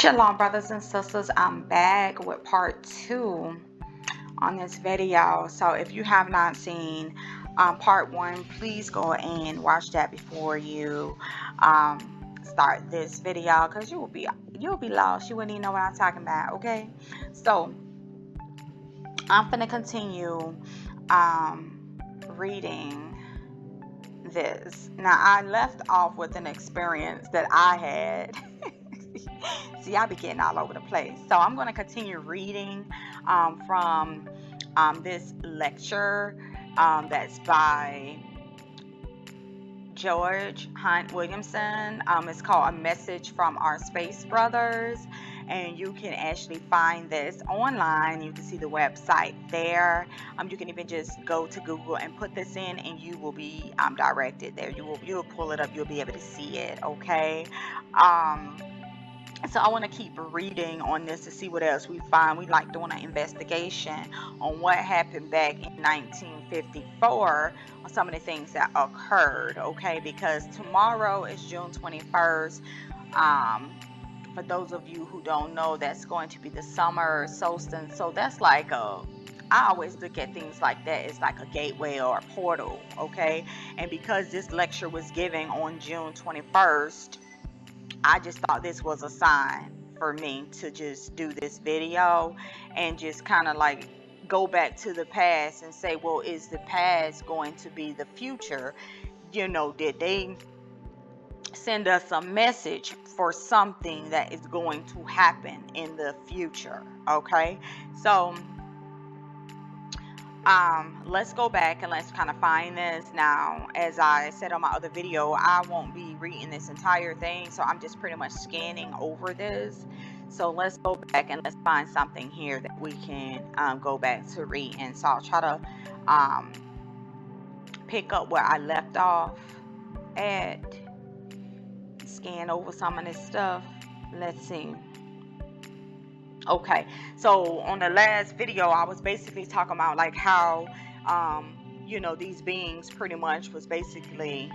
Shalom, brothers and sisters. I'm back with part two on this video. So if you have not seen part one, please go and watch that before you start this video, because you'll be lost. You wouldn't even know what I'm talking about. Okay, so I'm gonna continue reading this. Now, I left off with an experience that I had. See, I be getting all over the place. So I'm going to continue reading from this lecture that's by George Hunt Williamson. It's called A Message from Our Space Brothers. And you can actually find this online. You can see the website there. You can even just go to Google and put this in, and you will be directed there. You'll pull it up. You'll be able to see it. Okay. So I want to keep reading on this to see what else we find. We like doing an investigation on what happened back in 1954 on some of the things that occurred, okay? Because tomorrow is June 21st. For those of you who don't know, that's going to be the summer solstice. So that's like I always look at things like that as like a gateway or a portal, okay? And because this lecture was given on June 21st, I just thought this was a sign for me to just do this video and just kind of like go back to the past and say, well, is the past going to be the future? You know, did they send us a message for something that is going to happen in the future? Okay, so let's go back and let's kind of find this. Now, as I said on my other video, I won't be reading this entire thing, so I'm just pretty much scanning over this. So let's go back and let's find something here that we can go back to read. And so I'll try to pick up where I left off at, scan over some of this stuff. Let's see. Okay, so on the last video, I was basically talking about like how, you know, these beings pretty much was basically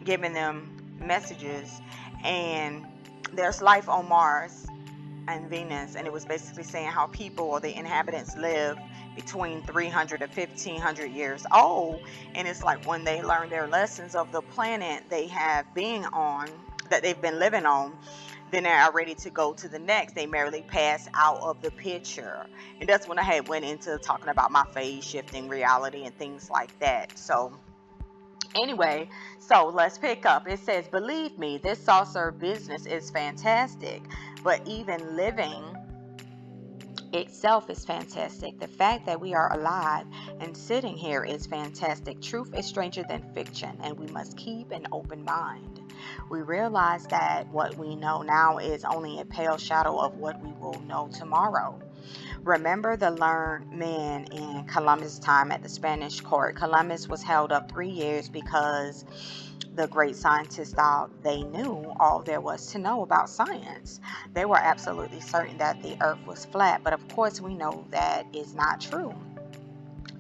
giving them messages, and there's life on Mars and Venus, and it was basically saying how people or the inhabitants live between 300 and 1500 years old, and it's like when they learn their lessons of the planet they have being on, that they've been living on, then they're ready to go to the next. They merely pass out of the picture. And that's when I had went into talking about my phase shifting reality and things like that. So anyway, so let's pick up. It says, believe me, this saucer business is fantastic, but even living itself is fantastic. The fact that we are alive and sitting here is fantastic. Truth is stranger than fiction, and we must keep an open mind. We realize that what we know now is only a pale shadow of what we will know tomorrow. Remember the learned man in Columbus' time at the Spanish court. Columbus was held up 3 years because the great scientists thought they knew all there was to know about science. They were absolutely certain that the earth was flat, but of course we know that is not true.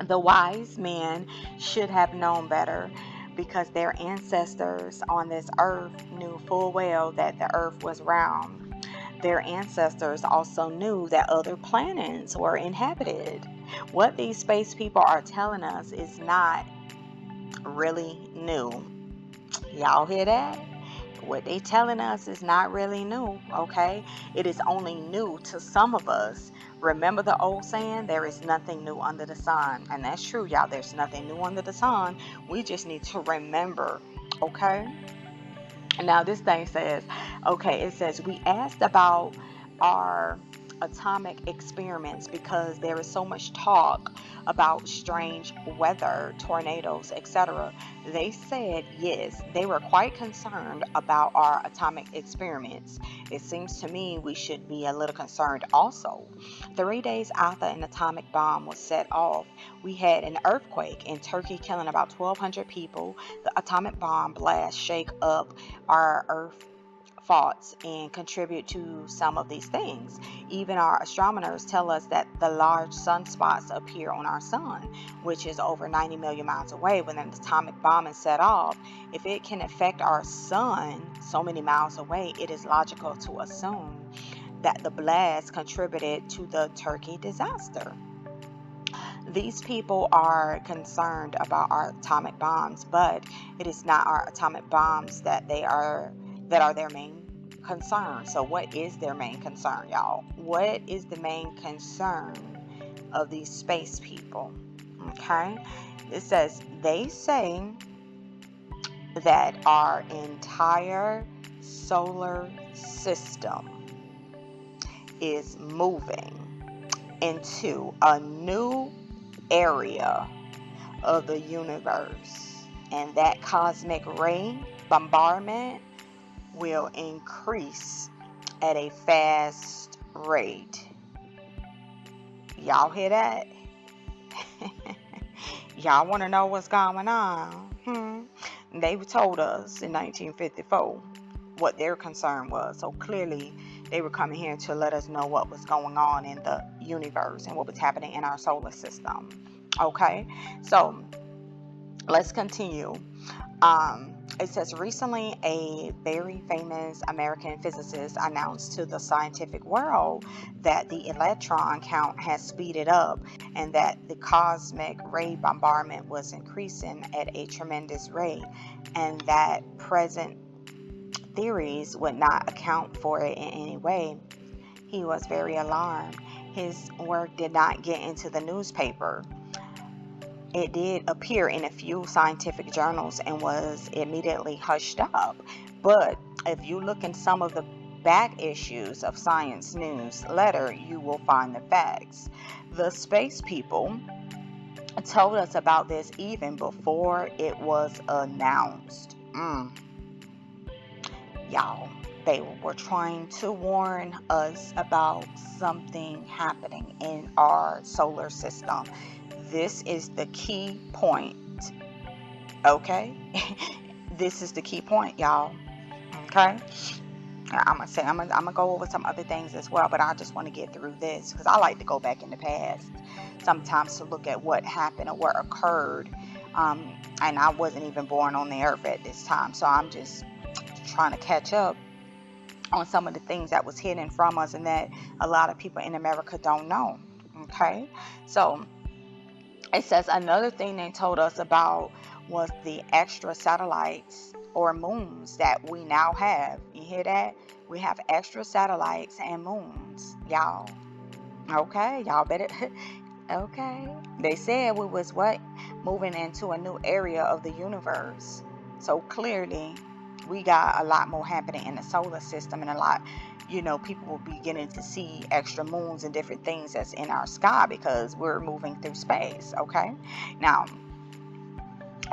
The wise men should have known better, because their ancestors on this earth knew full well that the earth was round. Their ancestors also knew that other planets were inhabited. What these space people are telling us is not really new. Y'all hear that? What they telling us is not really new, okay? It is only new to some of us. Remember the old saying, there is nothing new under the sun. And that's true, y'all. There's nothing new under the sun. We just need to remember, okay? Now this thing says, okay, it says, we asked about our atomic experiments because there is so much talk about strange weather, tornadoes, etc. They said yes, they were quite concerned about our atomic experiments. It seems to me we should be a little concerned also. 3 days after an atomic bomb was set off, we had an earthquake in Turkey, killing about 1,200 people. The atomic bomb blast shake up our earth faults and contribute to some of these things. Even our astronomers tell us that the large sunspots appear on our sun, which is over 90 million miles away. When an atomic bomb is set off, if it can affect our sun so many miles away, it is logical to assume that the blast contributed to the Turkey disaster. These people are concerned about our atomic bombs, but it is not our atomic bombs that are their main concern. So what is their main concern, y'all? What is the main concern of these space people? Okay? It says they say that our entire solar system is moving into a new area of the universe, and that cosmic ray bombardment will increase at a fast rate. Y'all hear that? Y'all want to know what's going on? They told us in 1954 what their concern was. So clearly they were coming here to let us know what was going on in the universe and what was happening in our solar system. Okay, so let's continue. It says recently a very famous American physicist announced to the scientific world that the electron count has speeded up and that the cosmic ray bombardment was increasing at a tremendous rate, and that present theories would not account for it in any way. He was very alarmed. His work did not get into the newspaper. It did appear in a few scientific journals and was immediately hushed up. But if you look in some of the back issues of Science newsletter, you will find the facts. The space people told us about this even before it was announced. Y'all, they were trying to warn us about something happening in our solar system. This is the key point. Okay? This is the key point, y'all. Okay? I'm gonna go over some other things as well, but I just want to get through this because I like to go back in the past sometimes to look at what happened or what occurred. And I wasn't even born on the earth at this time, so I'm just trying to catch up on some of the things that was hidden from us and that a lot of people in America don't know. Okay, so it says another thing they told us about was the extra satellites or moons that we now have. You hear that? We have extra satellites and moons, y'all. Okay, y'all better. Okay, they said we was moving into a new area of the universe. So clearly we got a lot more happening in the solar system, and a lot, people will be beginning to see extra moons and different things that's in our sky because we're moving through space. Okay, now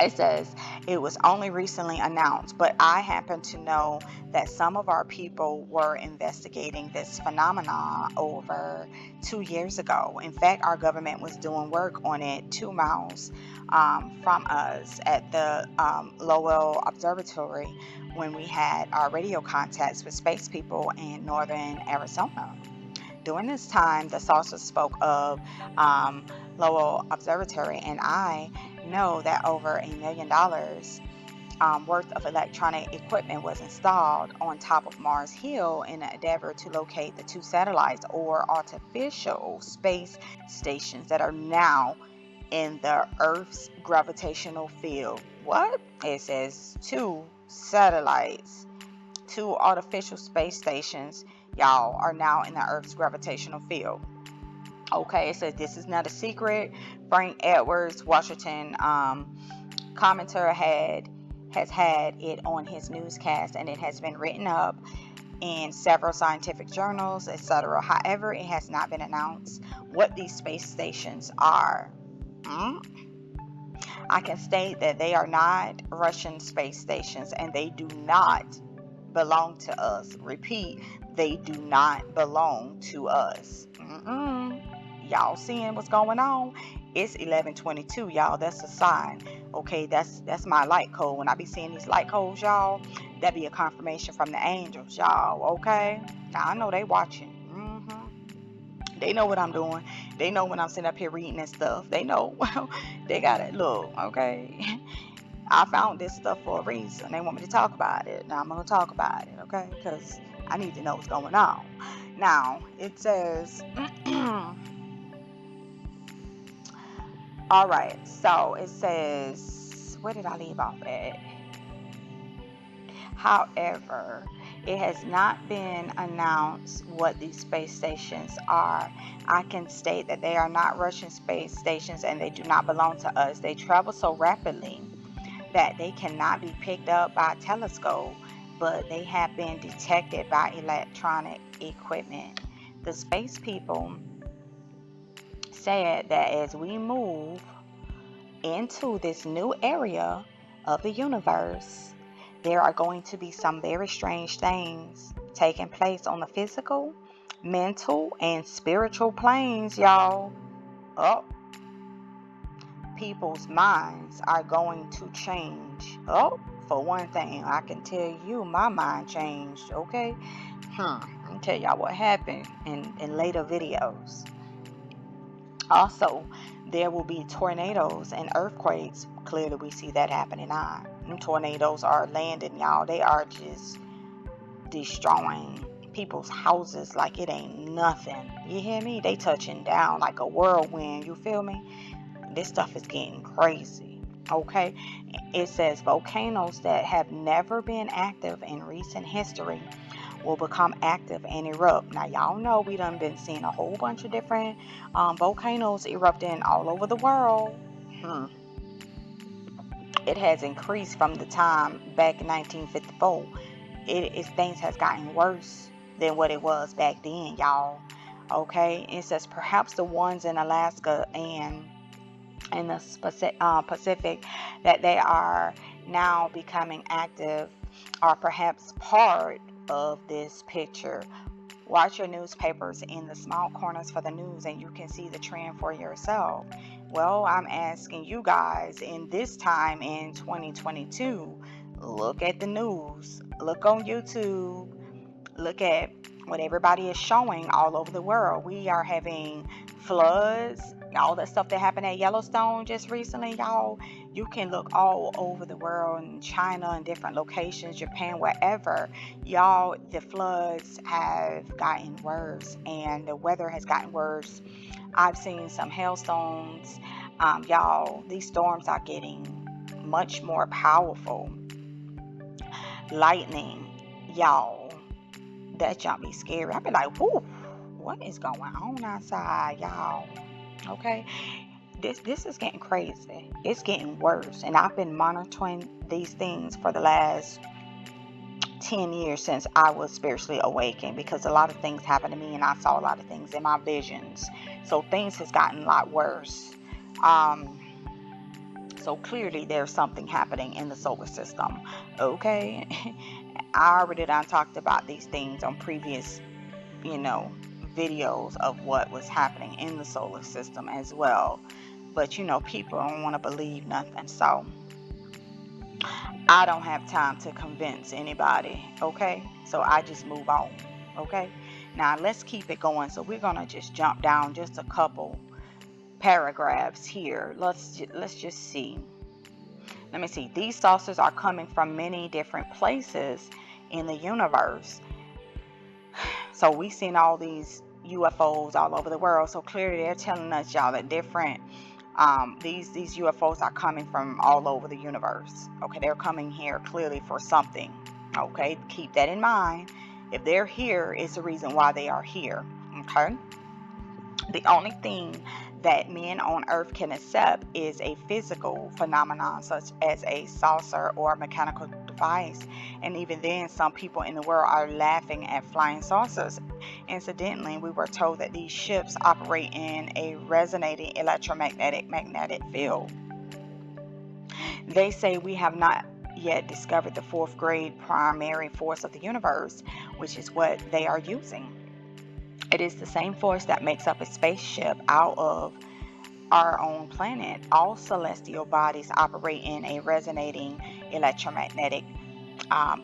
it says it was only recently announced, but I happen to know that some of our people were investigating this phenomenon over 2 years ago. In fact, our government was doing work on it 2 miles from us at the Lowell Observatory when we had our radio contacts with space people in northern Arizona. During this time, the saucer spoke of Lowell Observatory, and I know that over $1 million worth of electronic equipment was installed on top of Mars Hill in an endeavor to locate the 2 satellites or artificial space stations that are now in the Earth's gravitational field. What? It says 2 satellites, 2 artificial space stations, y'all, are now in the Earth's gravitational field. Okay, it says this is not a secret. Frank Edwards, Washington commentator, has had it on his newscast, and it has been written up in several scientific journals, etc. However, it has not been announced what these space stations are. I can state that they are not Russian space stations, and they do not belong to us. Repeat, they do not belong to us. Y'all seeing what's going on? It's 11:22, y'all. That's a sign. Okay, that's my light code. When I be seeing these light codes, y'all, that be a confirmation from the angels, y'all. Okay, now I know they watching. They know what I'm doing. They know when I'm sitting up here reading this stuff. They know. They got it. Look, okay. I found this stuff for a reason. They want me to talk about it. Now I'm gonna talk about it, okay? Because I need to know what's going on. Now it says. All right, so it says, where did I leave off at? However, it has not been announced what these space stations are. I can state that they are not Russian space stations and they do not belong to us. They travel so rapidly that they cannot be picked up by a telescope, but they have been detected by electronic equipment. The space people said that as we move into this new area of the universe, there are going to be some very strange things taking place on the physical, mental, and spiritual planes, y'all. Oh, people's minds are going to change. Oh, for one thing, I can tell you my mind changed, okay? Let me tell y'all what happened in later videos. Also, there will be tornadoes and earthquakes. Clearly, we see that happening now. Them tornadoes are landing, y'all. They are just destroying people's houses like it ain't nothing. You hear me? They touching down like a whirlwind. You feel me? This stuff is getting crazy. Okay? It says volcanoes that have never been active in recent history will become active and erupt. Now, y'all know we done been seeing a whole bunch of different volcanoes erupting all over the world. It has increased from the time back in 1954. Things has gotten worse than what it was back then, y'all. Okay, it says perhaps the ones in Alaska and in the Pacific that they are now becoming active are perhaps part of this picture. Watch your newspapers in the small corners for the news and you can see the trend for yourself. Well, I'm asking you guys in this time in 2022, look at the news, look on YouTube, look at what everybody is showing all over the world. We are having floods, all that stuff that happened at Yellowstone just recently, y'all. You can look all over the world, in China and different locations, Japan, wherever, y'all. The floods have gotten worse and the weather has gotten worse. I've seen some hailstones. Y'all, these storms are getting much more powerful. Lightning, y'all, that jump be scary. I be like, whoo, what is going on outside, y'all? Okay, this is getting crazy. It's getting worse, and I've been monitoring these things for the last 10 years since I was spiritually awakened, because a lot of things happened to me and I saw a lot of things in my visions. So things has gotten a lot worse. So clearly there's something happening in the solar system. Okay. I already done talked about these things on previous, videos of what was happening in the solar system as well. But people don't want to believe nothing. So I don't have time to convince anybody. Okay. So I just move on. Okay. Now let's keep it going. So we're gonna just jump down just a couple paragraphs here. Let's just see. Let me see. These saucers are coming from many different places in the universe. So we've seen all these UFOs all over the world. So clearly they're telling us, y'all, that different these UFOs are coming from all over the universe. Okay, they're coming here clearly for something. Okay, keep that in mind. If they're here, it's the reason why they are here. Okay. The only thing that men on Earth can accept is a physical phenomenon such as a saucer or a mechanical device. And even then, some people in the world are laughing at flying saucers. Incidentally, we were told that these ships operate in a resonating magnetic field. They say we have not yet discovered the fourth grade primary force of the universe, which is what they are using. It is the same force that makes up a spaceship out of our own planet, all celestial bodies operate in a resonating electromagnetic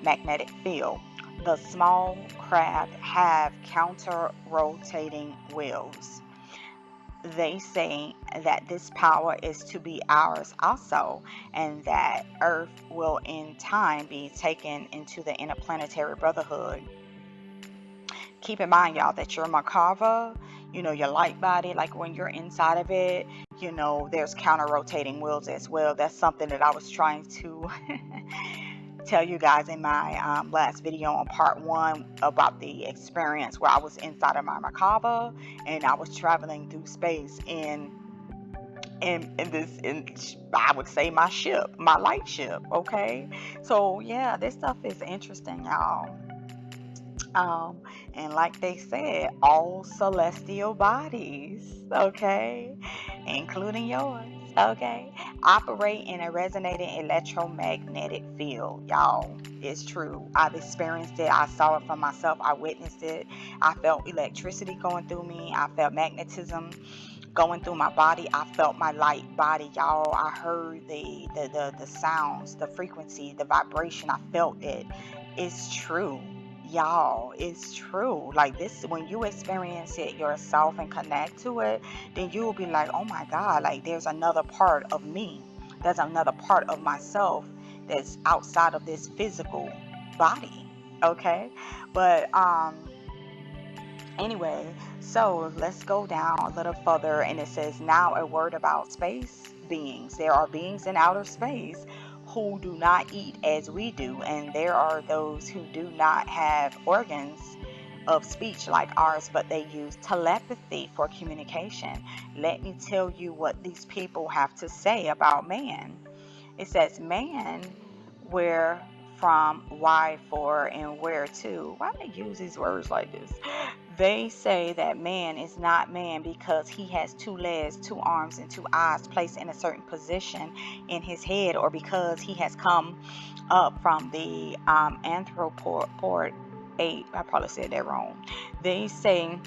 magnetic field. The small craft have counter-rotating wheels. They say that this power is to be ours also, and that Earth will in time be taken into the interplanetary brotherhood. Keep in mind, y'all, that your Merkaba, your light body, like when you're inside of it, there's counter rotating wheels as well. That's something that I was trying to tell you guys in my last video on part 1 about the experience where I was inside of my Merkaba and I was traveling through space in I would say my ship, my light ship. Okay, so yeah, this stuff is interesting, y'all. And like they said, all celestial bodies, okay, including yours, okay, operate in a resonating electromagnetic field, y'all. It's true. I've experienced it. I saw it for myself. I witnessed it. I felt electricity going through me. I felt magnetism going through my body. I felt my light body, y'all. I heard the sounds, the frequency, the vibration. I felt it. It's true, y'all. It's true. Like this, when you experience it yourself and connect to it, then you will be like, oh my God, like there's another part of me. There's another part of myself that's outside of this physical body. Okay. But anyway, so let's go down a little further, and it says, now a word about space beings. There are beings in outer space who do not eat as we do, and there are those who do not have organs of speech like ours, but they use telepathy for communication. Let me tell you what these people have to say about man. It says, man, where, from, why, for, and where to. Why do they use these words like this? They say that man is not man because he has 2 legs, 2 arms, and 2 eyes placed in a certain position in his head, or because he has come up from the anthropopod ape. I probably said that wrong. They say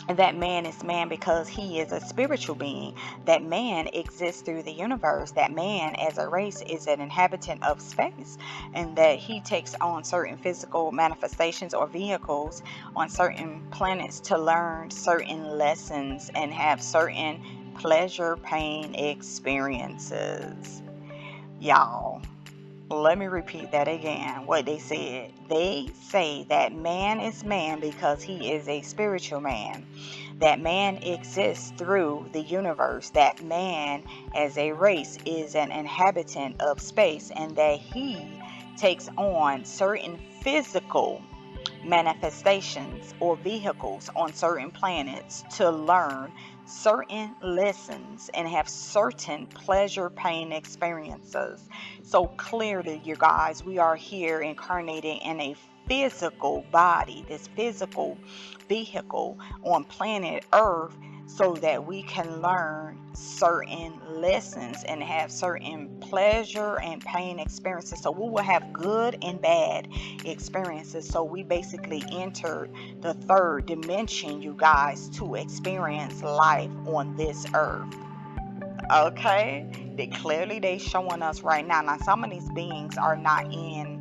that man is man because he is a spiritual being, that man exists through the universe, that man as a race is an inhabitant of space, and that he takes on certain physical manifestations or vehicles on certain planets to learn certain lessons and have certain pleasure pain experiences. Y'all, let me repeat that again, what they said. They say that man is man because he is a spiritual man, that man exists through the universe, that man as a race is an inhabitant of space, and that he takes on certain physical manifestations or vehicles on certain planets to learn certain lessons and have certain pleasure pain experiences. So clearly, you guys, we are here incarnating in a physical body, this physical vehicle on planet Earth, so that we can learn certain lessons and have certain pleasure and pain experiences. So we will have good and bad experiences. So we basically entered the 3rd dimension, you guys, to experience life on this earth. Okay, they showing us right now. Now some of these beings are not in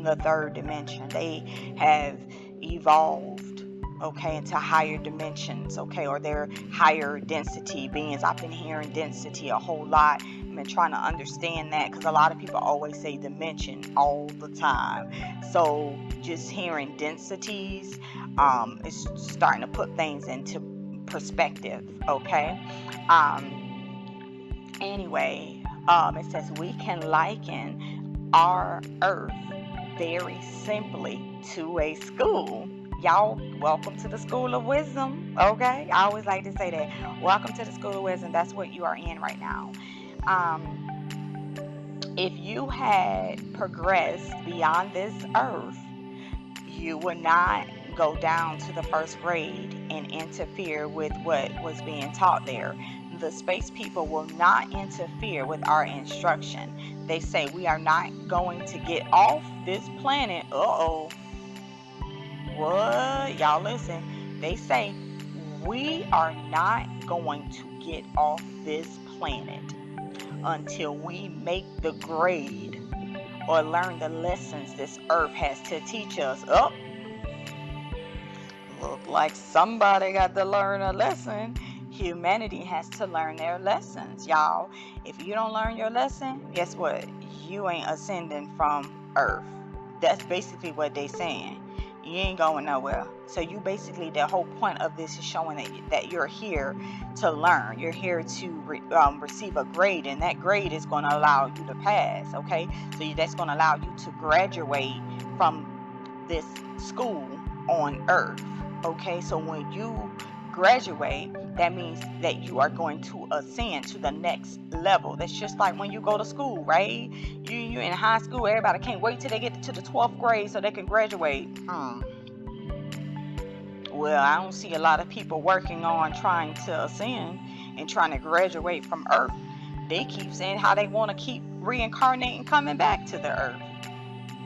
the 3rd dimension. They have evolved, okay, into higher dimensions, okay, or they're higher density beings. I've been hearing density a whole lot. I've been trying to understand that because a lot of people always say dimension all the time. So just hearing densities is starting to put things into perspective, okay. Anyway, it says we can liken our earth very simply to a school. Y'all, welcome to the School of Wisdom, okay? I always like to say that. Welcome to the School of Wisdom. That's what you are in right now. If you had progressed beyond this earth, you would not go down to the 1st grade and interfere with what was being taught there. The space people will not interfere with our instruction. They say we are not going to get off this planet. What? Y'all listen. They say We are not going to get off this planet until we make the grade or learn the lessons this earth has to teach us. Oh, look like somebody got to learn a lesson. Humanity has to learn their lessons, y'all. If you don't learn your lesson, guess what? You ain't ascending from earth. That's basically what they saying. You ain't going nowhere. So you basically, the whole point of this is showing that you're here to learn. You're here to receive a grade, and that grade is going to allow you to pass. Okay, so that's going to allow you to graduate from this school on earth. Okay, so when you graduate, that means that you are going to ascend to the next level. That's just like when you go to school, right? You in high school, everybody can't wait till they get to the 12th grade so they can graduate. Well, I don't see a lot of people working on trying to ascend and trying to graduate from earth. They keep saying how they want to keep reincarnating, coming back to the earth.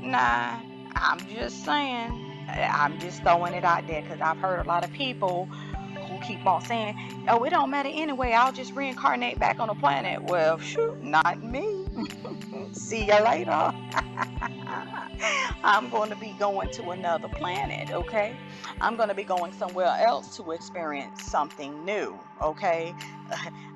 Nah, I'm just saying. I'm just throwing it out there because I've heard a lot of people who keep on saying, oh, it don't matter anyway, I'll just reincarnate back on the planet. Well, shoot, not me. See you later. I'm going to be going to another planet, okay? I'm going to be going somewhere else to experience something new, okay?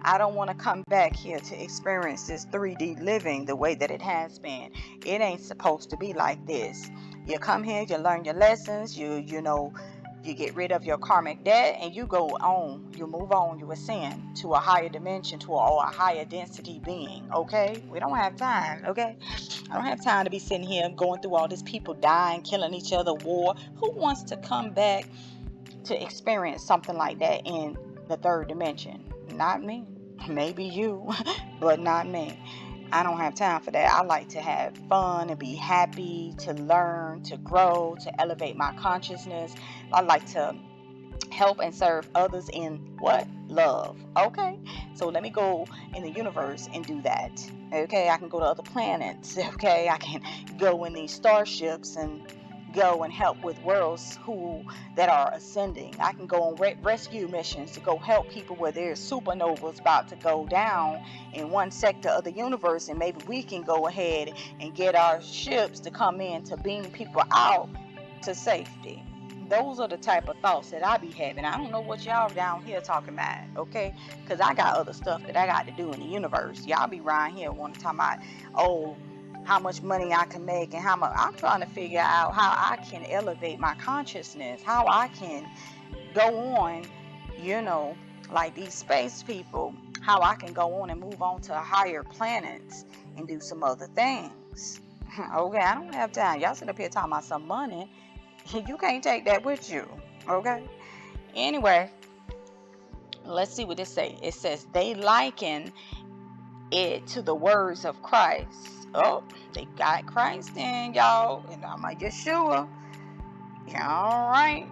I don't want to come back here to experience this 3D living the way that it has been. It ain't supposed to be like this. You come here, you learn your lessons, you get rid of your karmic debt, and you go on, you move on, you ascend to a higher dimension, or a higher density being, okay? We don't have time, okay? I don't have time to be sitting here going through all these people dying, killing each other, war. Who wants to come back to experience something like that in the third dimension? Not me. Maybe you, but not me. I don't have time for that. I like to have fun and be happy, to learn, to grow, to elevate my consciousness. I like to help and serve others in what? Love. Okay? So let me go in the universe and do that. Okay? I can go to other planets. Okay? I can go in these starships and go and help with worlds that are ascending. I can go on rescue missions to go help people where there's supernovas about to go down in one sector of the universe, and maybe we can go ahead and get our ships to come in to beam people out to safety. Those are the type of thoughts that I be having. I don't know what y'all down here talking about, okay? Because I got other stuff that I got to do in the universe. Y'all be around here wanting to talk about, oh, how much money I can make and how much. I'm trying to figure out how I can elevate my consciousness, how I can go on, like these space people, how I can go on and move on to higher planets and do some other things. Okay, I don't have time. Y'all sit up here talking about some money. You can't take that with you, okay? Anyway, let's see what it says. It says they liken it to the words of Christ. Oh, they got Christ in, y'all. And I'm like, Yeshua. All right.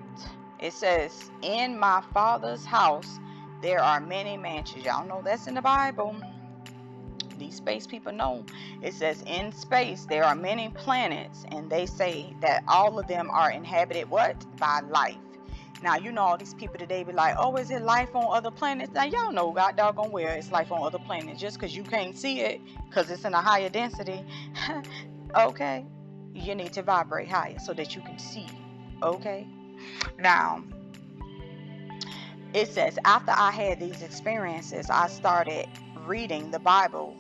It says, in my Father's house, there are many mansions. Y'all know that's in the Bible. These space people know. It says, in space, there are many planets. And they say that all of them are inhabited, what? By life. Now, all these people today be like, oh, is it life on other planets? Now, y'all know, God doggone well, it's life on other planets. Just because you can't see it, because it's in a higher density, okay, you need to vibrate higher so that you can see, okay? Now, it says, after I had these experiences, I started reading the Bible.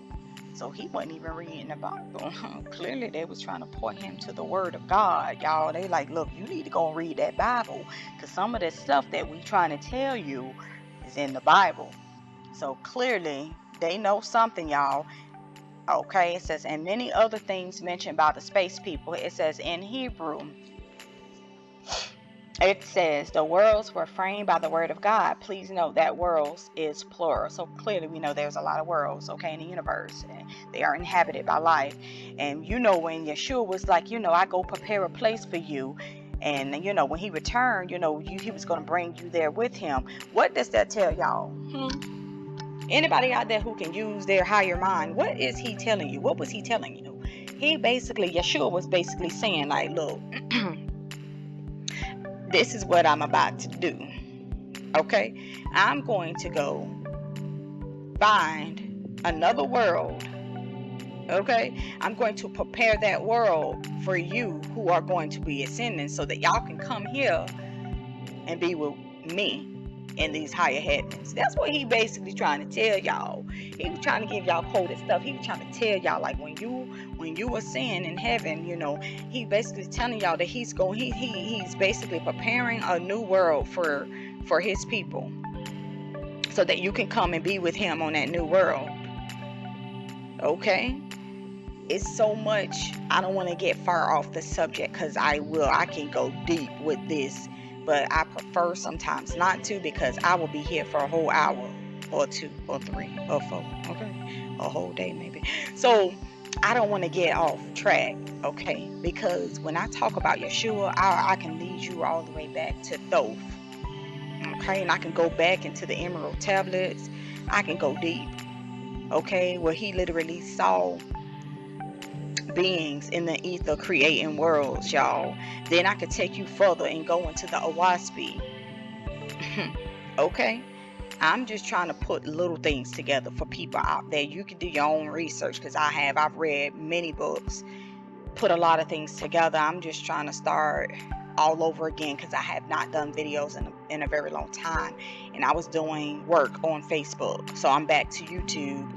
So he wasn't even reading the Bible. Clearly, they was trying to point him to the Word of God. Y'all, they like, look, you need to go and read that Bible. Because some of the stuff that we trying to tell you is in the Bible. So clearly, they know something, y'all. Okay, it says, and many other things mentioned by the space people. It says in Hebrew, it says the worlds were framed by the word of God. Please note that worlds is plural. So clearly we know there's a lot of worlds, okay, in the universe. And they are inhabited by life. And when Yeshua was like, I go prepare a place for you. And when he returned, he was going to bring you there with him. What does that tell y'all? Anybody out there who can use their higher mind, what is he telling you? What was he telling you? Yeshua was basically saying, like, look, this is what I'm about to do. Okay? I'm going to go find another world. Okay? I'm going to prepare that world for you who are going to be ascending so that y'all can come here and be with me in these higher heavens. That's what he basically trying to tell y'all. He was trying to give y'all coded stuff. He was trying to tell y'all, like, when you ascend in heaven, he basically telling y'all that he's basically preparing a new world for his people, so that you can come and be with him on that new world. Okay? It's so much. I don't want to get far off the subject, because I can go deep with this, but I prefer sometimes not to, because I will be here for a whole hour or 2 or 3 or 4, okay, a whole day maybe. So I don't want to get off track, okay, because when I talk about Yeshua, I can lead you all the way back to Thoth, okay, and I can go back into the Emerald Tablets. I can go deep, okay, where he literally saw beings in the ether creating worlds, y'all. Then I could take you further and go into the Owaspi. Okay? I'm just trying to put little things together for people out there. You can do your own research, because I've read many books, put a lot of things together. I'm just trying to start all over again, because I have not done videos in a very long time, and I was doing work on Facebook, so I'm back to YouTube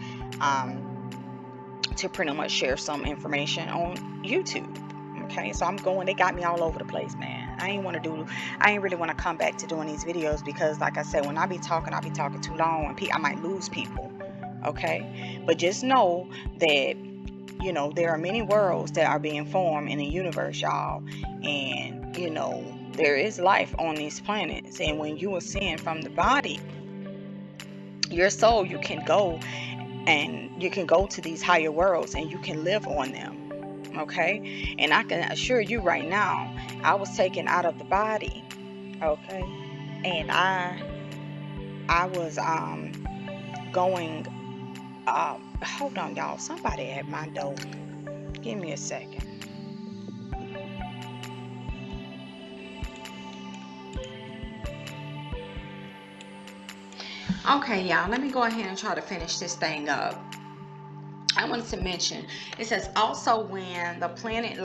to pretty much share some information on YouTube. Okay, so they got me all over the place, man. I ain't really want to come back to doing these videos, because like I said, when I be talking too long, and I might lose people. Okay, but just know that there are many worlds that are being formed in the universe, y'all, and there is life on these planets. And when you ascend from the body, your soul, you can go to these higher worlds, and you can live on them. Okay, and I can assure you right now, I was taken out of the body. Okay, and I was going. Hold on, y'all. Somebody at my door. Give me a second. Okay, y'all. Let me go ahead and try to finish this thing up. I wanted to mention, it says also when the planet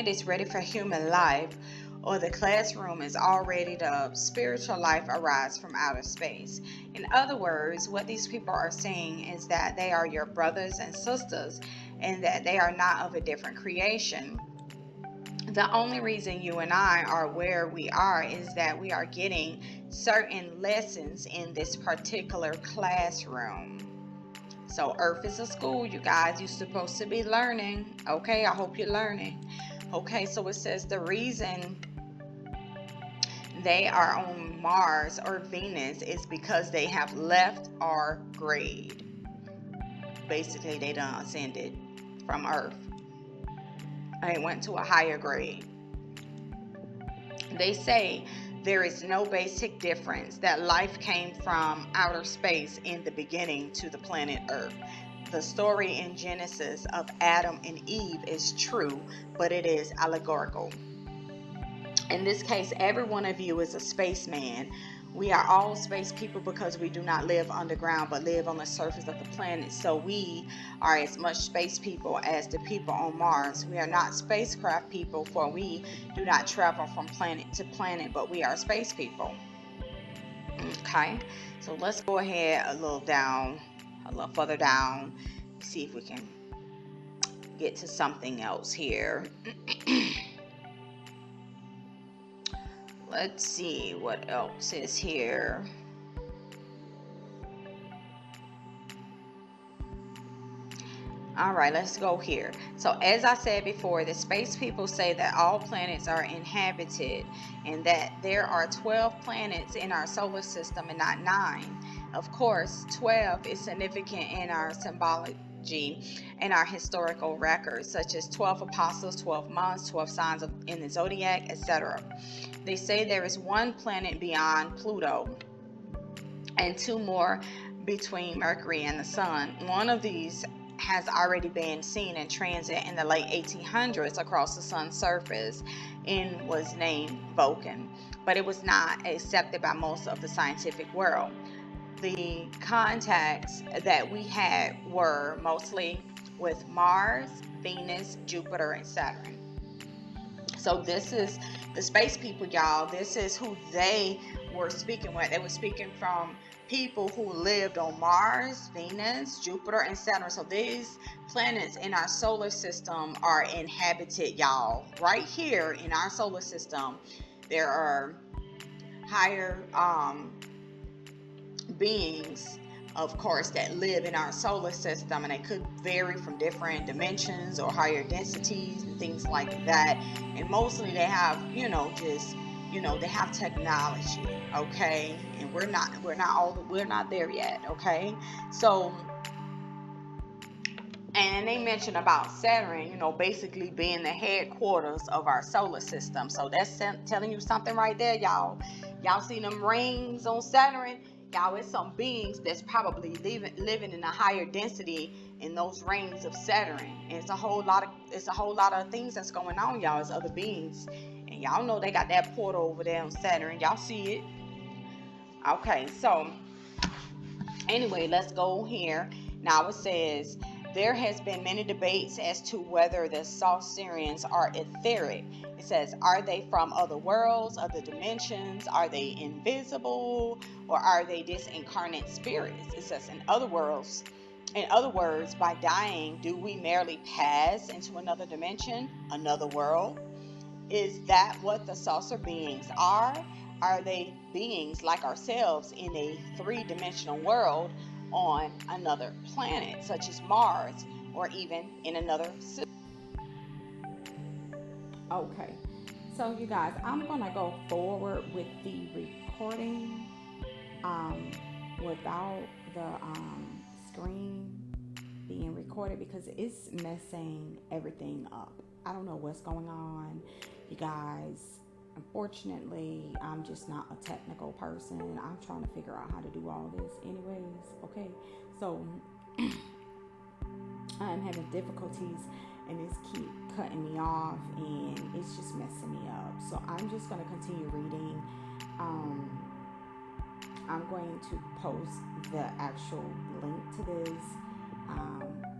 is ready for human life, or the classroom is all ready up, spiritual life arrives from outer space. In other words, what these people are saying is that they are your brothers and sisters, and that they are not of a different creation. The only reason you and I are where we are is that we are getting certain lessons in this particular classroom. So Earth is a school, you guys. You're supposed to be learning. Okay, I hope you're learning. Okay, so it says the reason they are on Mars or Venus is because they have left our grade. Basically, they done ascended from Earth. They went to a higher grade. They say there is no basic difference, that life came from outer space in the beginning to the planet Earth. The story in Genesis of Adam and Eve is true, but it is allegorical. In this case, every one of you is a spaceman. We are all space people because we do not live underground but live on the surface of the planet. So we are as much space people as the people on Mars. We are not spacecraft people, for we do not travel from planet to planet, but we are space people. Okay, so let's go ahead a little further down, see if we can get to something else here. Let's see what else is here. All right, let's go here. So as I said before, the space people say that all planets are inhabited, and that there are 12 planets in our solar system and not 9. Of course, 12 is significant in our symbology and our historical records, such as 12 apostles, 12 months, 12 signs in the zodiac, etc. They say there is one planet beyond Pluto and 2 more between Mercury and the Sun. One of these has already been seen in transit in the late 1800s across the sun's surface and was named Vulcan, but it was not accepted by most of the scientific world. The contacts that we had were mostly with Mars, Venus, Jupiter, and Saturn. So this is the space people, y'all. This is who they were speaking with. They were speaking from people who lived on Mars, Venus, Jupiter, and Saturn. So these planets in our solar system are inhabited, y'all. Right here in our solar system, there are higher beings, of course, that live in our solar system, and it could vary from different dimensions or higher densities and things like that. And mostly they have, they have technology, okay? And we're not there yet, okay? So, and they mentioned about Saturn, basically being the headquarters of our solar system. So that's telling you something right there, y'all. Y'all see them rings on Saturn? Y'all, it's some beings that's probably living in a higher density in those rings of Saturn. And it's a whole lot of things that's going on, y'all. It's other beings. And y'all know they got that portal over there on Saturn. Y'all see it? Okay, so anyway, let's go here. Now it says, there has been many debates as to whether the Saucerians are etheric. It says, are they from other worlds, other dimensions? Are they invisible? Or are they disincarnate spirits? It says, in other words, by dying, do we merely pass into another dimension, another world? Is that what the saucer beings are? Are they beings like ourselves in a three-dimensional world on another planet, such as Mars, or even in another system? Okay, so you guys, I'm gonna go forward with the recording without the screen being recorded because it's messing everything up. I don't know what's going on, you guys. Unfortunately, I'm just not a technical person. I'm trying to figure out how to do all this anyways. Okay, so I'm having difficulties and it's keep cutting me off and it's just messing me up. So I'm just going to continue reading. I'm going to post the actual link to this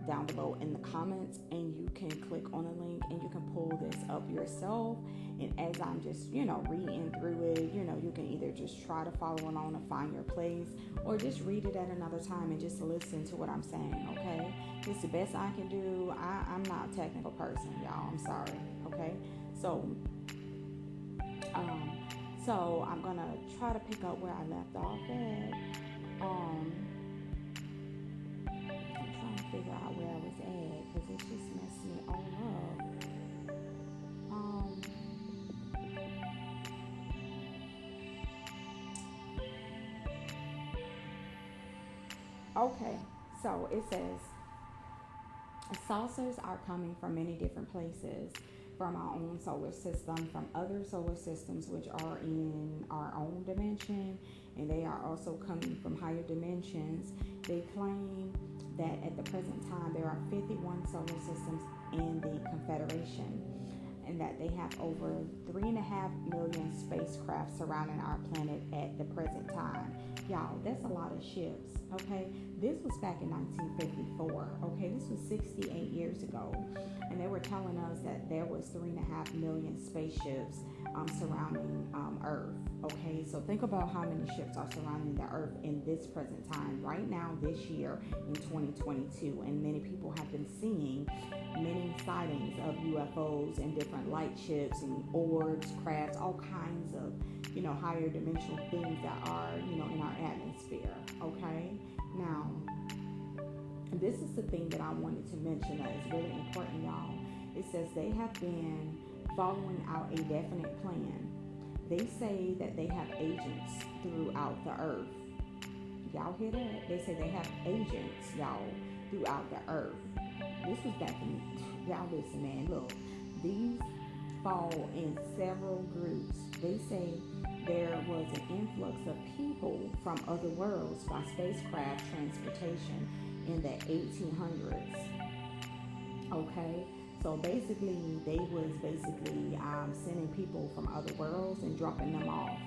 down below in the comments, and you can click on the link and you can pull this up yourself. And as I'm just reading through it, you can either just try to follow along and find your place, or just read it at another time and just listen to what I'm saying. Okay, it's the best I can do. I'm not a technical person, y'all. I'm sorry. Okay, so I'm gonna try to pick up where I left off at. I'm trying to figure out where I was at because it's just messed me all up. Okay, so it says saucers are coming from many different places, from our own solar system, from other solar systems which are in our own dimension, and they are also coming from higher dimensions. They claim that at the present time there are 51 solar systems in the Confederation, and that they have over 3.5 million spacecraft surrounding our planet at the present time. Y'all, that's a lot of ships, okay? This was back in 1954, okay? This was 68 years ago. And they were telling us that there was 3.5 million spaceships surrounding Earth, okay? So think about how many ships are surrounding the Earth in this present time, right now, this year, in 2022. And many people have been seeing many sightings of UFOs and different light ships and orbs, crafts, all kinds of higher dimensional things that are in our atmosphere. Okay, now this is the thing that I wanted to mention that is really important, y'all. It says they have been following out a definite plan. They say that they have agents throughout the earth. Y'all hear that? They say they have agents, y'all, throughout the earth. This was back in, y'all listen, man, look, these fall in several groups. They say there was an influx of people from other worlds by spacecraft transportation in the 1800s. Okay, so basically they was basically sending people from other worlds and dropping them off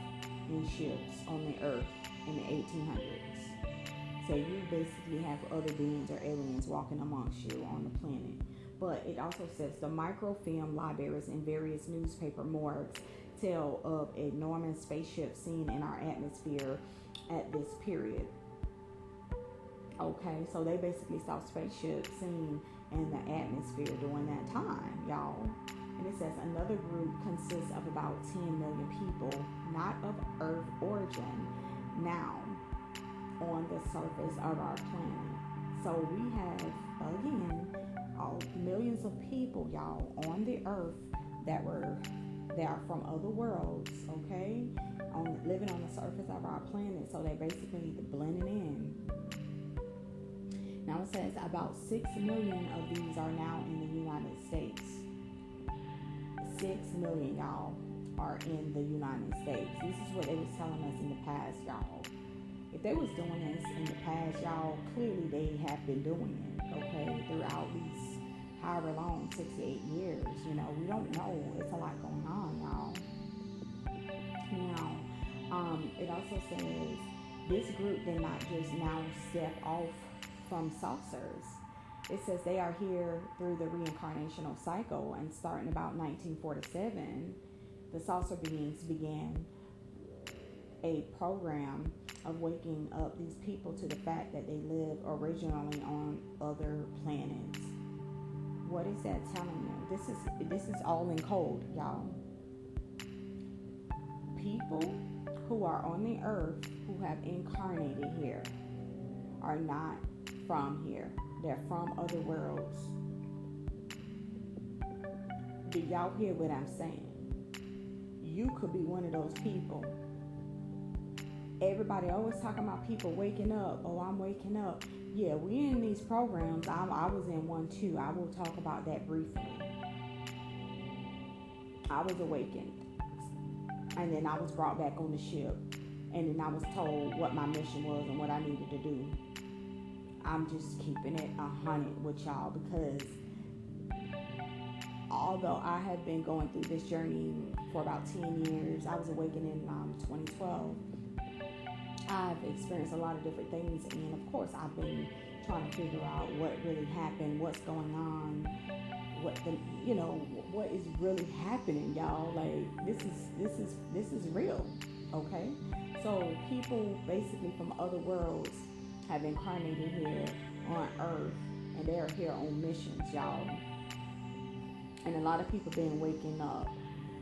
in ships on the earth in the 1800s. So you basically have other beings or aliens walking amongst you on the planet. But it also says the microfilm libraries and various newspaper morgues tell of enormous spaceships seen in our atmosphere at this period. Okay, so they basically saw spaceships seen in the atmosphere during that time, y'all. And it says another group consists of about 10 million people, not of Earth origin, now on the surface of our planet. So we have, again, millions of people, y'all, on the Earth that are from other worlds, okay, living on the surface of our planet. So they're basically blending in. Now it says about 6 million of these are now in the United States. 6 million, y'all, are in the United States. This is what they was telling us in the past, y'all. If they was doing this in the past, y'all, clearly they have been doing it, okay, throughout these however long, 68 years. You know, we don't know. It's a lot going on, y'all. Now, it also says this group did not just now step off from saucers. It says they are here through the reincarnational cycle, and starting about 1947, the saucer beings began a program of waking up these people to the fact that they live originally on other planets. What is that telling you? This is all in code, y'all. People who are on the earth who have incarnated here are not from here. They're from other worlds. Do y'all hear what I'm saying? You could be one of those people. Everybody always talking about people waking up. Oh, I'm waking up. Yeah, we in these programs. I was in one too. I will talk about that briefly. I was awakened. And then I was brought back on the ship. And then I was told what my mission was and what I needed to do. I'm just keeping it 100 with y'all, because although I have been going through this journey for about 10 years, I was awakened in 2012. I've experienced a lot of different things, and of course I've been trying to figure out what really happened, what's going on, what is really happening, y'all. Like this is real, okay? So people basically from other worlds have incarnated here on Earth, and they are here on missions, y'all. And a lot of people been waking up,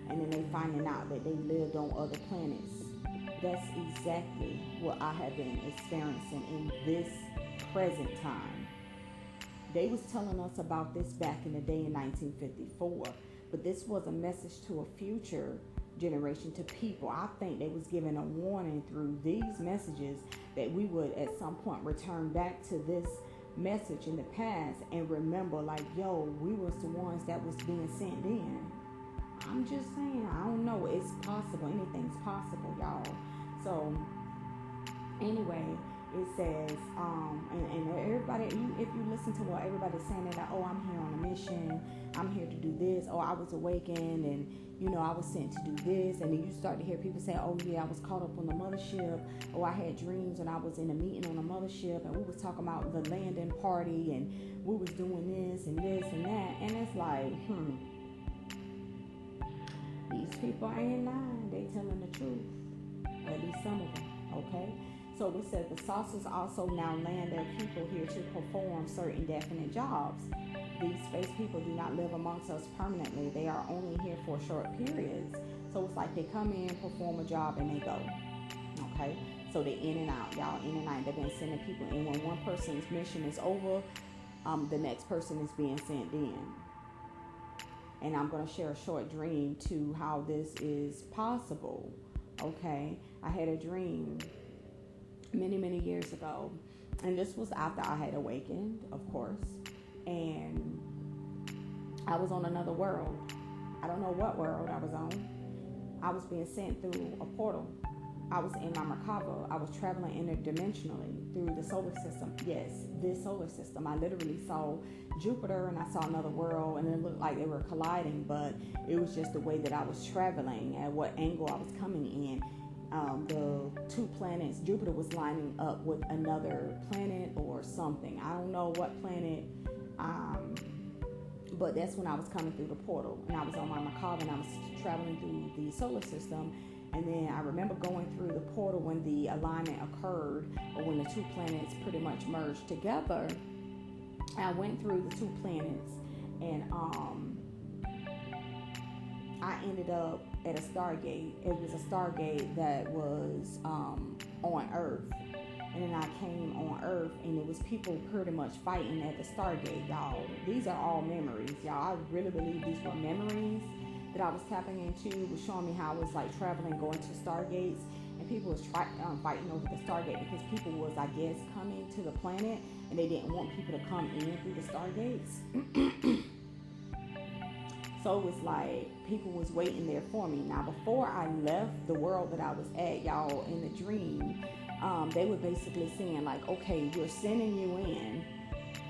and then they finding out that they lived on other planets. That's exactly what I have been experiencing in this present time. They was telling us about this back in the day in 1954, but this was a message to a future generation, to people. I think they was giving a warning through these messages that we would at some point return back to this message in the past and remember, like, yo, we was the ones that was being sent in. I'm just saying, I don't know, it's possible. Anything's possible, y'all. So anyway, it says, and everybody, if you listen to what everybody's saying, that, oh, I'm here on a mission, I'm here to do this, oh, I was awakened, and I was sent to do this, and then you start to hear people say, oh yeah, I was caught up on the mothership, oh, I had dreams when I was in a meeting on the mothership, and we was talking about the landing party, and we was doing this and this and that, and it's like, these people ain't lying, they telling the truth, at least some of them, okay? So we said the saucers also now land their people here to perform certain definite jobs. These space people do not live amongst us permanently. They are only here for short periods. So it's like they come in, perform a job, and they go. Okay? So they're in and out. Y'all in and out. They've been sending people in. When one person's mission is over, the next person is being sent in. And I'm going to share a short dream to how this is possible. Okay? I had a dream many years ago, and this was after I had awakened, of course, and I was on another world. I don't know what world I was on. I was being sent through a portal, I was in my Merkaba. I was traveling interdimensionally through the solar system. Yes, this solar system. I literally saw Jupiter and I saw another world, and it looked like they were colliding, but it was just the way that I was traveling and what angle I was coming in. The two planets, Jupiter was lining up with another planet or something. I don't know what planet, but that's when I was coming through the portal, and I was on my Merkaba, and I was traveling through the solar system. And then I remember going through the portal when the alignment occurred, or when the two planets pretty much merged together. I went through the two planets, and I ended up at a Stargate. It was a Stargate that was on Earth. And then I came on Earth, and it was people pretty much fighting at the Stargate, y'all. These are all memories, y'all. I really believe these were memories that I was tapping into. It was showing me how I was like traveling, going to Stargates, and people was fighting over the Stargate because people was, I guess, coming to the planet, and they didn't want people to come in through the Stargates. So it was like people was waiting there for me. Now, before I left the world that I was at, y'all, in the dream, they were basically saying like, okay, we're sending you in.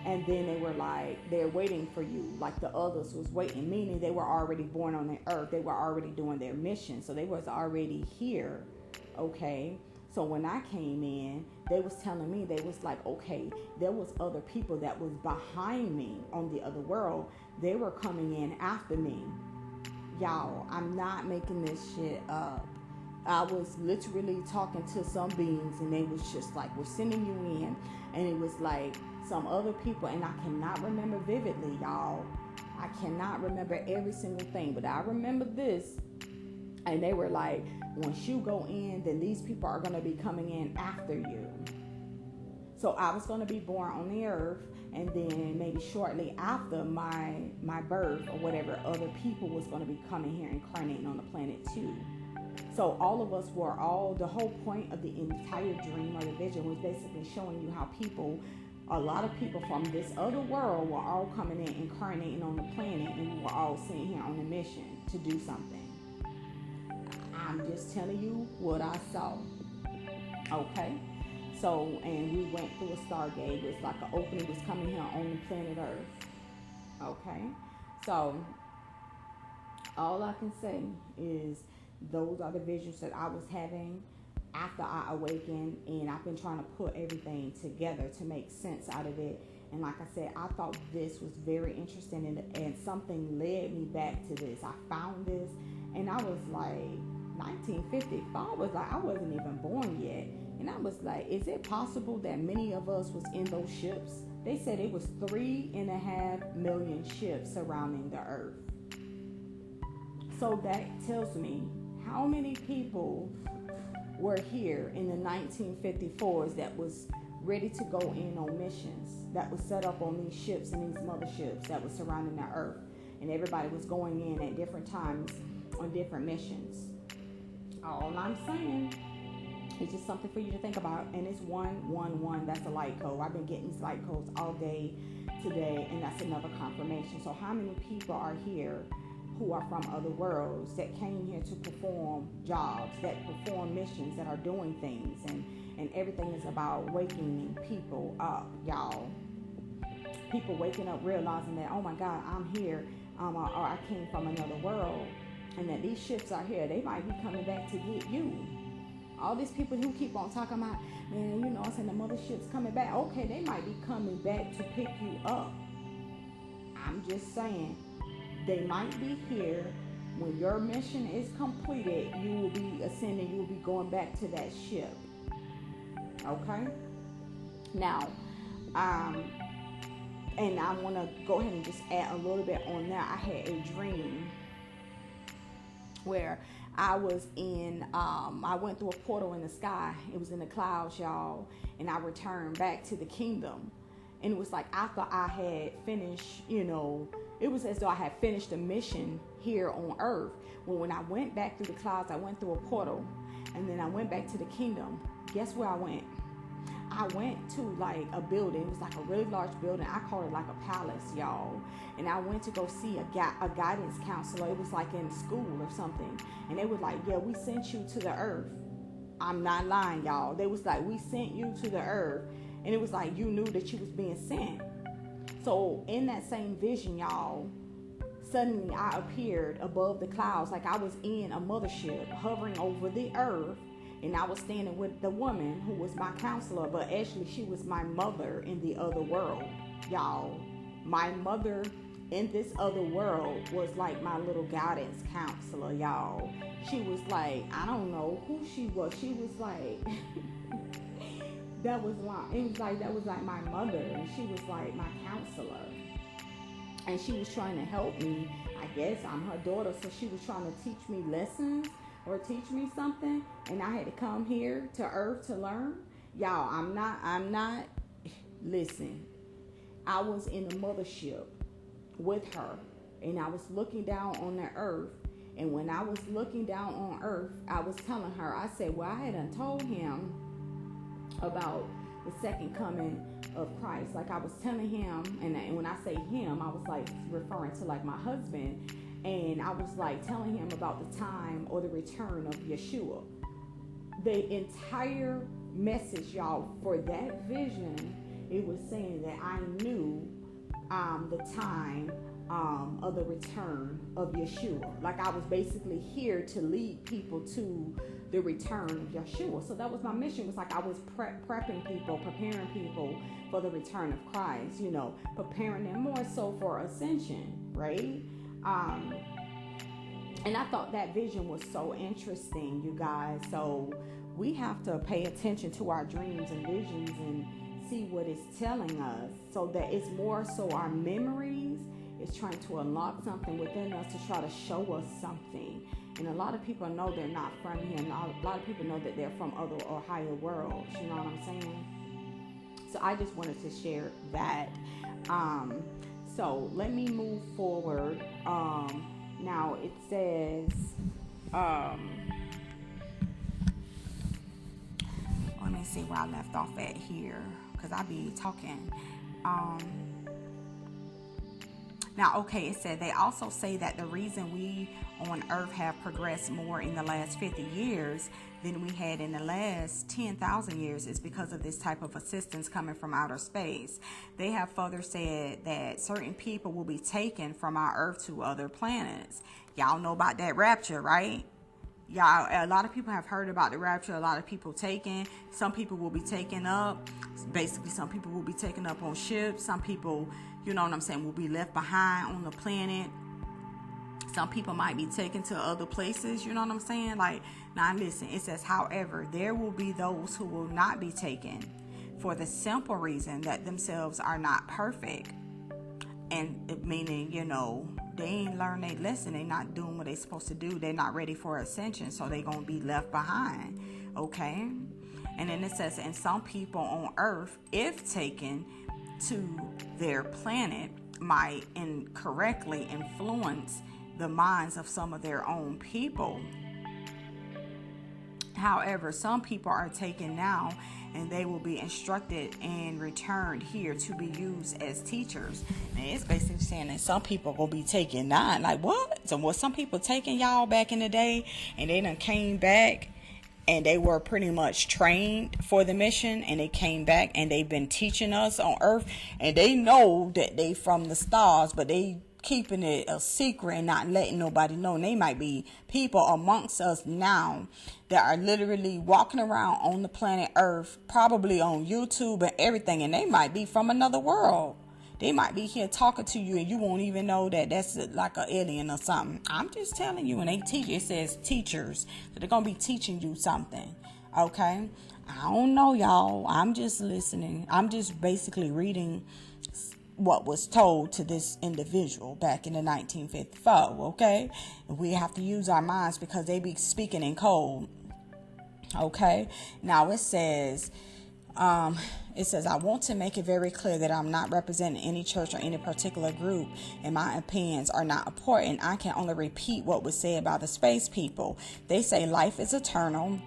And then they were like, they're waiting for you. Like the others was waiting, meaning they were already born on the earth. They were already doing their mission. So they was already here. Okay. So when I came in, they was telling me, they was like, okay, there was other people that was behind me on the other world. They were coming in after me. Y'all, I'm not making this shit up. I was literally talking to some beings, and they was just like, we're sending you in. And it was like some other people, and I cannot remember vividly, y'all. I cannot remember every single thing, but I remember this. And they were like, once you go in, then these people are going to be coming in after you. So I was going to be born on the earth, and then maybe shortly after my birth or whatever, other people was going to be coming here, incarnating on the planet too. So all of us were the whole point of the entire dream or the vision was basically showing you how a lot of people from this other world were all coming in, incarnating on the planet, and we were all sitting here on a mission to do something. I'm just telling you what I saw. Okay? So, and we went through a Stargate. It was like an opening was coming here on the planet Earth. Okay? So, all I can say is those are the visions that I was having after I awakened, and I've been trying to put everything together to make sense out of it. And like I said, I thought this was very interesting, and something led me back to this. I found this, and I was like, 1955 was like, I wasn't even born yet. And I was like, is it possible that many of us was in those ships? They said it was 3.5 million ships surrounding the earth. So that tells me how many people were here in the 1954s that was ready to go in on missions, that was set up on these ships and these motherships that was surrounding the earth. And everybody was going in at different times on different missions. All I'm saying is just something for you to think about. And it's 111. That's a light code. I've been getting these light codes all day today, and that's another confirmation. So how many people are here who are from other worlds that came here to perform jobs, that perform missions, that are doing things, and everything is about waking people up, y'all. People waking up, realizing that, oh my God, I'm here, or I came from another world, and that these ships are here. They might be coming back to get you. All these people who keep on talking about, man, you know, I'm saying the mothership's coming back. Okay, they might be coming back to pick you up. I'm just saying, they might be here. When your mission is completed, you will be ascending. You will be going back to that ship. Okay? Now, and I want to go ahead and just add a little bit on that. I had a dream where I was I went through a portal in the sky. It was in the clouds, y'all. And I returned back to the kingdom. And it was like after I had finished, it was as though I had finished a mission here on earth. When I went back through the clouds, I went through a portal. And then I went back to the kingdom. Guess where I went? I went to like a building. It was like a really large building. I call it like a palace, y'all. And I went to go see a guidance counselor. It was like in school or something. And they were like, yeah, we sent you to the earth. I'm not lying, y'all. They was like, we sent you to the earth. And it was like, you knew that you was being sent. So in that same vision, y'all, suddenly I appeared above the clouds like I was in a mothership hovering over the earth. And I was standing with the woman who was my counselor, but actually she was my mother in the other world, y'all. My mother in this other world was like my little guidance counselor, y'all. She was like, I don't know who she was. She was like, that was like my mother, and she was like my counselor. And she was trying to help me. I guess I'm her daughter, so she was trying to teach me lessons or teach me something, and I had to come here to earth to learn. Y'all, I'm not, listen, I was in the mothership with her, and I was looking down on the earth, and when I was looking down on earth, I was telling her, I said, well, I hadn't told him about the second coming of Christ. Like I was telling him, and when I say him, I was like referring to like my husband, and I was like telling him about the time or the return of Yeshua. The entire message, y'all, for that vision, it was saying that I knew the time of the return of Yeshua. Like I was basically here to lead people to the return of Yeshua. So that was my mission. It was like I was prepping people, preparing people for the return of Christ, you know, preparing them more so for ascension, right? And I thought that vision was so interesting, you guys. So we have to pay attention to our dreams and visions and see what it's telling us, so that it's more so our memories is trying to unlock something within us to try to show us something. And a lot of people know they're not from here. And a lot of people know that they're from other or higher worlds. You know what I'm saying? So I just wanted to share that. So let me move forward. Now it says, let me see where I left off at here, because I be talking. Now, okay, it said they also say that the reason we on Earth have progressed more in the last 50 years than we had in the last 10,000 years is because of this type of assistance coming from outer space. They have further said that certain people will be taken from our Earth to other planets. Y'all know about that rapture, right? Y'all, a lot of people have heard about the rapture. A lot of people taken. Some people will be taken up. Basically, some people will be taken up on ships. Some people, you know what I'm saying, will be left behind on the planet. Some people might be taken to other places. You know what I'm saying? Like, now listen, it says, however, there will be those who will not be taken for the simple reason that themselves are not perfect. And meaning, you know, they ain't learned their lesson. They not doing what they supposed to do. They're not ready for ascension. So they going to be left behind. Okay. And then it says, and some people on Earth, if taken to their planet, might incorrectly influence the minds of some of their own people. However, some people are taken now, and they will be instructed and returned here to be used as teachers. And it's basically saying that some people will be taken now. Like, what? So was some people taking y'all back in the day, and they done came back, and they were pretty much trained for the mission, and they came back, and they've been teaching us on Earth, and they know that they from the stars, but they keeping it a secret and not letting nobody know. And they might be people amongst us now that are literally walking around on the planet Earth, probably on YouTube and everything, and they might be from another world. They might be here talking to you, and you won't even know that that's like an alien or something. I'm just telling you, and they teach. It says teachers, so they're gonna be teaching you something. Okay, I don't know, y'all. I'm just listening. I'm just basically reading what was told to this individual back in the 1954, okay? And we have to use our minds because they be speaking in code, okay? Now it says, I want to make it very clear that I'm not representing any church or any particular group, and my opinions are not important. I can only repeat what was said by the space people. They say life is eternal,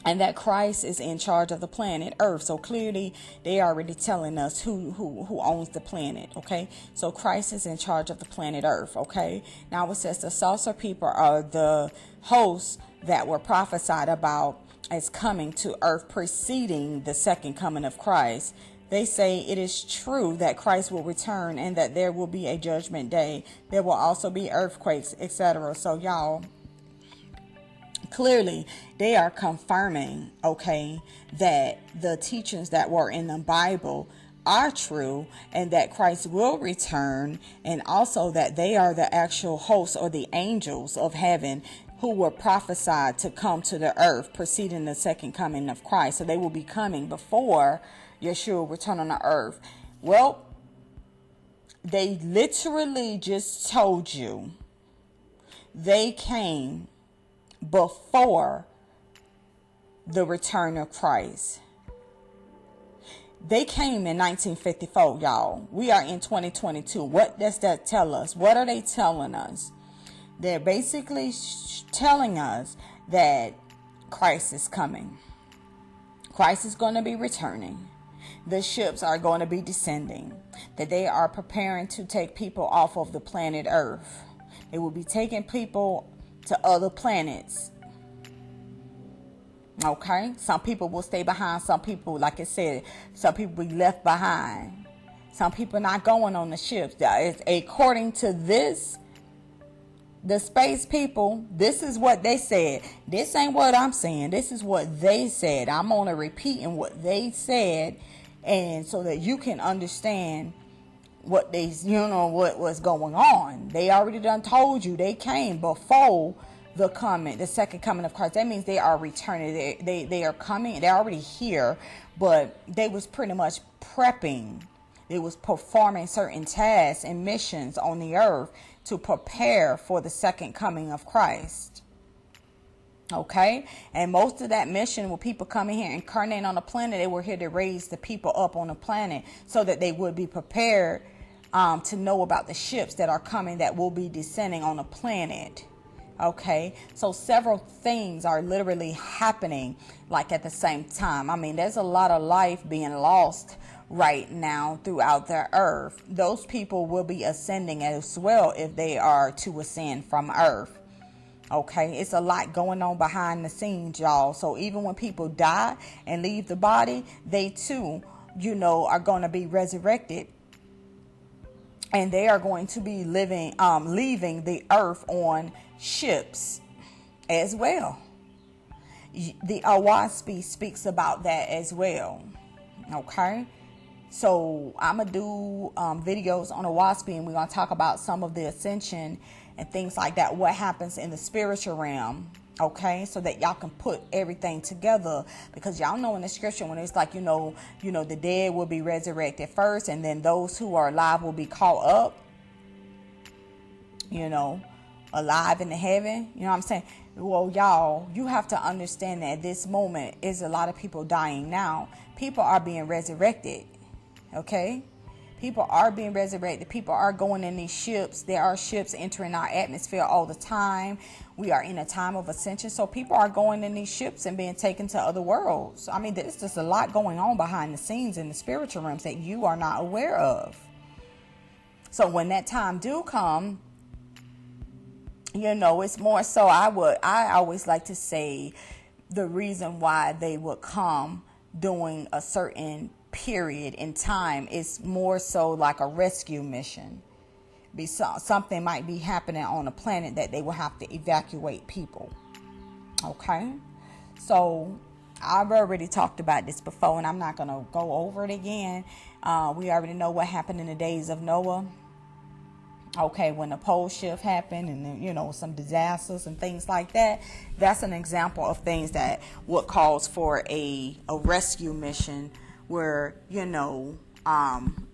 and that Christ is in charge of the planet Earth. So clearly they are already telling us who owns the planet, okay? So Christ is in charge of the planet Earth, okay? Now it says the saucer people are the hosts that were prophesied about is coming to earth preceding the second coming of Christ. They say it is true that Christ will return and that there will be a judgment day. There will also be earthquakes, etc. So y'all, clearly they are confirming, okay, that the teachings that were in the Bible are true and that Christ will return, and also that they are the actual hosts or the angels of heaven who were prophesied to come to the earth preceding the second coming of Christ. So they will be coming before Yeshua return on the earth. Well, they literally just told you they came before the return of Christ. They came in 1954, y'all. We are in 2022. What does that tell us? What are they telling us? They're basically telling us that Christ is coming. Christ is going to be returning. The ships are going to be descending. That they are preparing to take people off of the planet Earth. They will be taking people to other planets. Okay? Some people will stay behind. Some people, like I said, some people will be left behind. Some people not going on the ships. According to this, the space people, this is what they said. This ain't what I'm saying. This is what they said. I'm only repeating what they said, and so that you can understand what they, what was going on. They already done told you they came before the second coming of Christ. That means they are returning. They are coming. They're already here, but they was pretty much prepping. They was performing certain tasks and missions on the earth to prepare for the second coming of Christ. Okay? And most of that mission with people coming here, incarnating on the planet, they were here to raise the people up on the planet so that they would be prepared to know about the ships that are coming that will be descending on the planet. Okay? So several things are literally happening like at the same time. I mean, there's a lot of life being lost right now throughout the earth. Those people will be ascending as well if they are to ascend from earth. Okay, it's a lot going on behind the scenes, y'all. So even when people die and leave the body, they too, are going to be resurrected, and they are going to be leaving the earth on ships as well. The Awaspi speaks about that as well. Okay. So I'm going to do videos on Awaspi, and we're going to talk about some of the ascension and things like that, what happens in the spiritual realm, okay, so that y'all can put everything together, because y'all know in the scripture when it's like, the dead will be resurrected first, and then those who are alive will be caught up, alive in the heaven, you know what I'm saying? Well, y'all, you have to understand that at this moment is a lot of people dying now. People are being resurrected. Okay, people are being resurrected. People are going in these ships. There are ships entering our atmosphere all the time. We are in a time of ascension. So people are going in these ships and being taken to other worlds. I mean, there's just a lot going on behind the scenes in the spiritual realms that you are not aware of. So when that time do come, it's more so I always like to say the reason why they would come during a certain period in time is more so like a rescue mission. Something might be happening on the planet that they will have to evacuate people. Okay, so I've already talked about this before, and I'm not going to go over it again. We already know what happened in the days of Noah. Okay, when the pole shift happened, and then, some disasters and things like that. That's an example of things that would cause for a rescue mission where,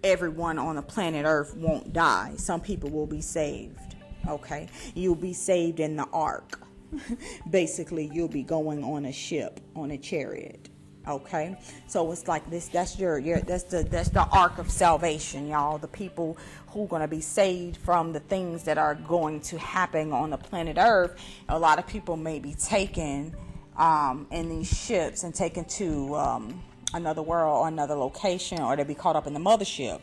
everyone on the planet Earth won't die. Some people will be saved. Okay, you'll be saved in the ark. Basically, you'll be going on a ship, on a chariot. Okay, so it's like this. That's the ark of salvation, y'all. The people who are going to be saved from the things that are going to happen on the planet Earth. A lot of people may be taken in these ships and taken to another world or another location, or they'll be caught up in the mothership.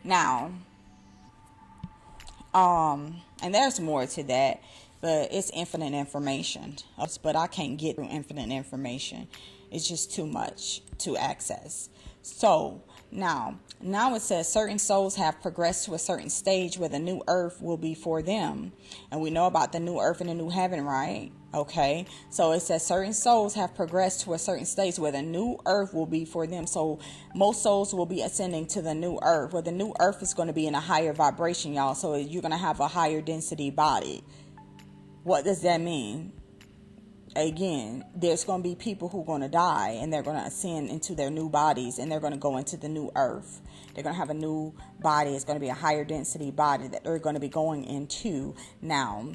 Now, and there's more to that. but it's infinite information. But I can't get through infinite information. It's just too much to access. So now it says certain souls have progressed to a certain stage where the new earth will be for them. And we know about the new earth and the new heaven, right? Okay. So it says certain souls have progressed to a certain stage where the new earth will be for them. So most souls will be ascending to the new earth, where the new earth is going to be in a higher vibration, y'all. So you're going to have a higher density body. What does that mean? Again, there's going to be people who are going to die, and they're going to ascend into their new bodies, and they're going to go into the new earth. They're going to have a new body. It's going to be a higher density body that they're going to be going into. Now,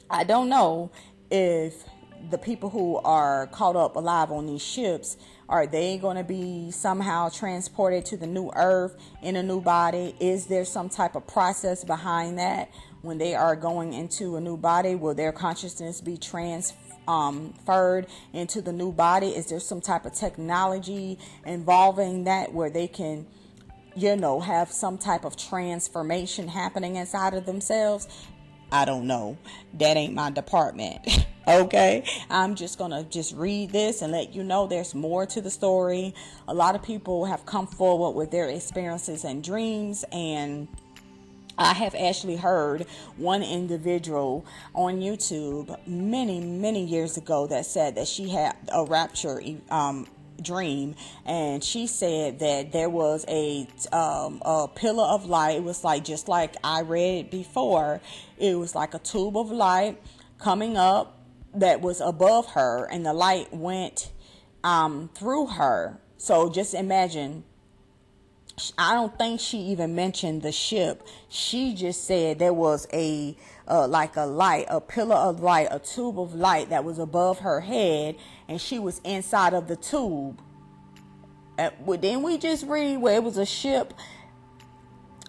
I don't know if the people who are caught up alive on these ships, are they going to be somehow transported to the new earth in a new body? Is there some type of process behind that? When they are going into a new body, will their consciousness be transferred into the new body? Is there some type of technology involving that where they can, have some type of transformation happening inside of themselves? I don't know. That ain't my department. Okay. I'm just going to read this and let you know there's more to the story. A lot of people have come forward with their experiences and dreams, and I have actually heard one individual on YouTube many years ago that said that she had a rapture dream, and she said that there was a pillar of light. It was like, just like I read before, it was like a tube of light coming up that was above her, and the light went through her. So just imagine. I don't think she even mentioned the ship. She just said there was a like a light, a pillar of light, a tube of light that was above her head, and she was inside of the tube. Didn't we just read where it was a ship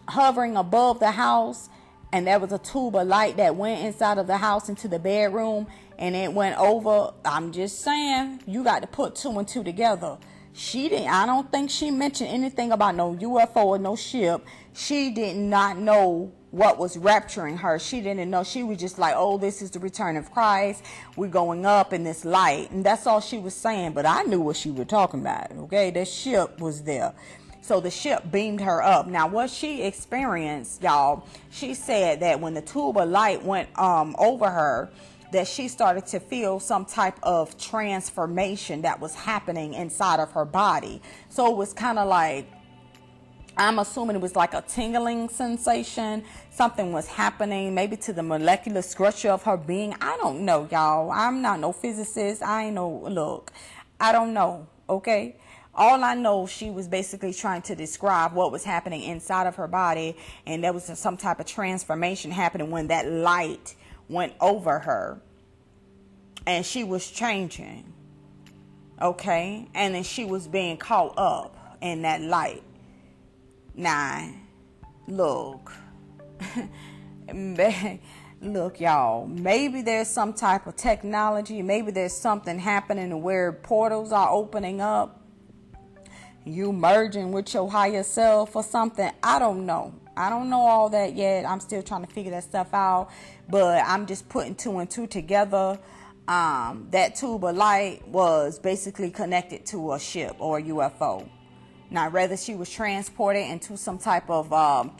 hovering above the house, and there was a tube of light that went inside of the house into the bedroom, and it went over? I'm just saying, you got to put two and two together. I don't think she mentioned anything about no UFO or no ship. She did not know what was rapturing her. She didn't know. She was just like, oh, this is the return of Christ. We're going up in this light. And that's all she was saying. But I knew what she was talking about. Okay. The ship was there. So the ship beamed her up. Now, what she experienced, y'all, she said that when the tube of light went over her, that she started to feel some type of transformation that was happening inside of her body. So it was kind of like, I'm assuming it was like a tingling sensation. Something was happening, maybe to the molecular structure of her being. I don't know, y'all. I'm not no physicist. I don't know. Okay. All I know, she was basically trying to describe what was happening inside of her body. And there was some type of transformation happening when that light went over her, and she was changing. Okay. And then she was being caught up in that light. Now, look, y'all, maybe there's some type of technology. Maybe there's something happening where portals are opening up. You merging with your higher self or something. I don't know. I don't know all that yet. I'm still trying to figure that stuff out. But I'm just putting two and two together. That tube of light was basically connected to a ship or a UFO. Now, whether she was transported into some type of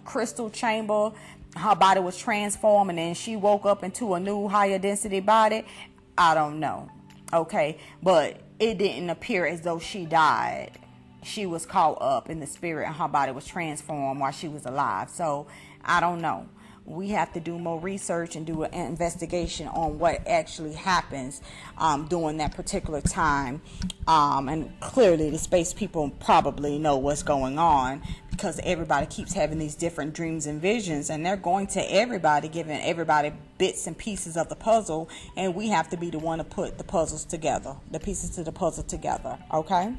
crystal chamber, her body was transformed, and then she woke up into a new higher density body, I don't know. Okay. But it didn't appear as though she died. She was caught up in the spirit, and her body was transformed while she was alive. So I don't know. We have to do more research and do an investigation on what actually happens during that particular time. And clearly the space people probably know what's going on, because everybody keeps having these different dreams and visions, and they're going to everybody, giving everybody bits and pieces of the puzzle. And we have to be the one to put the puzzles together, the pieces to the puzzle together. Okay.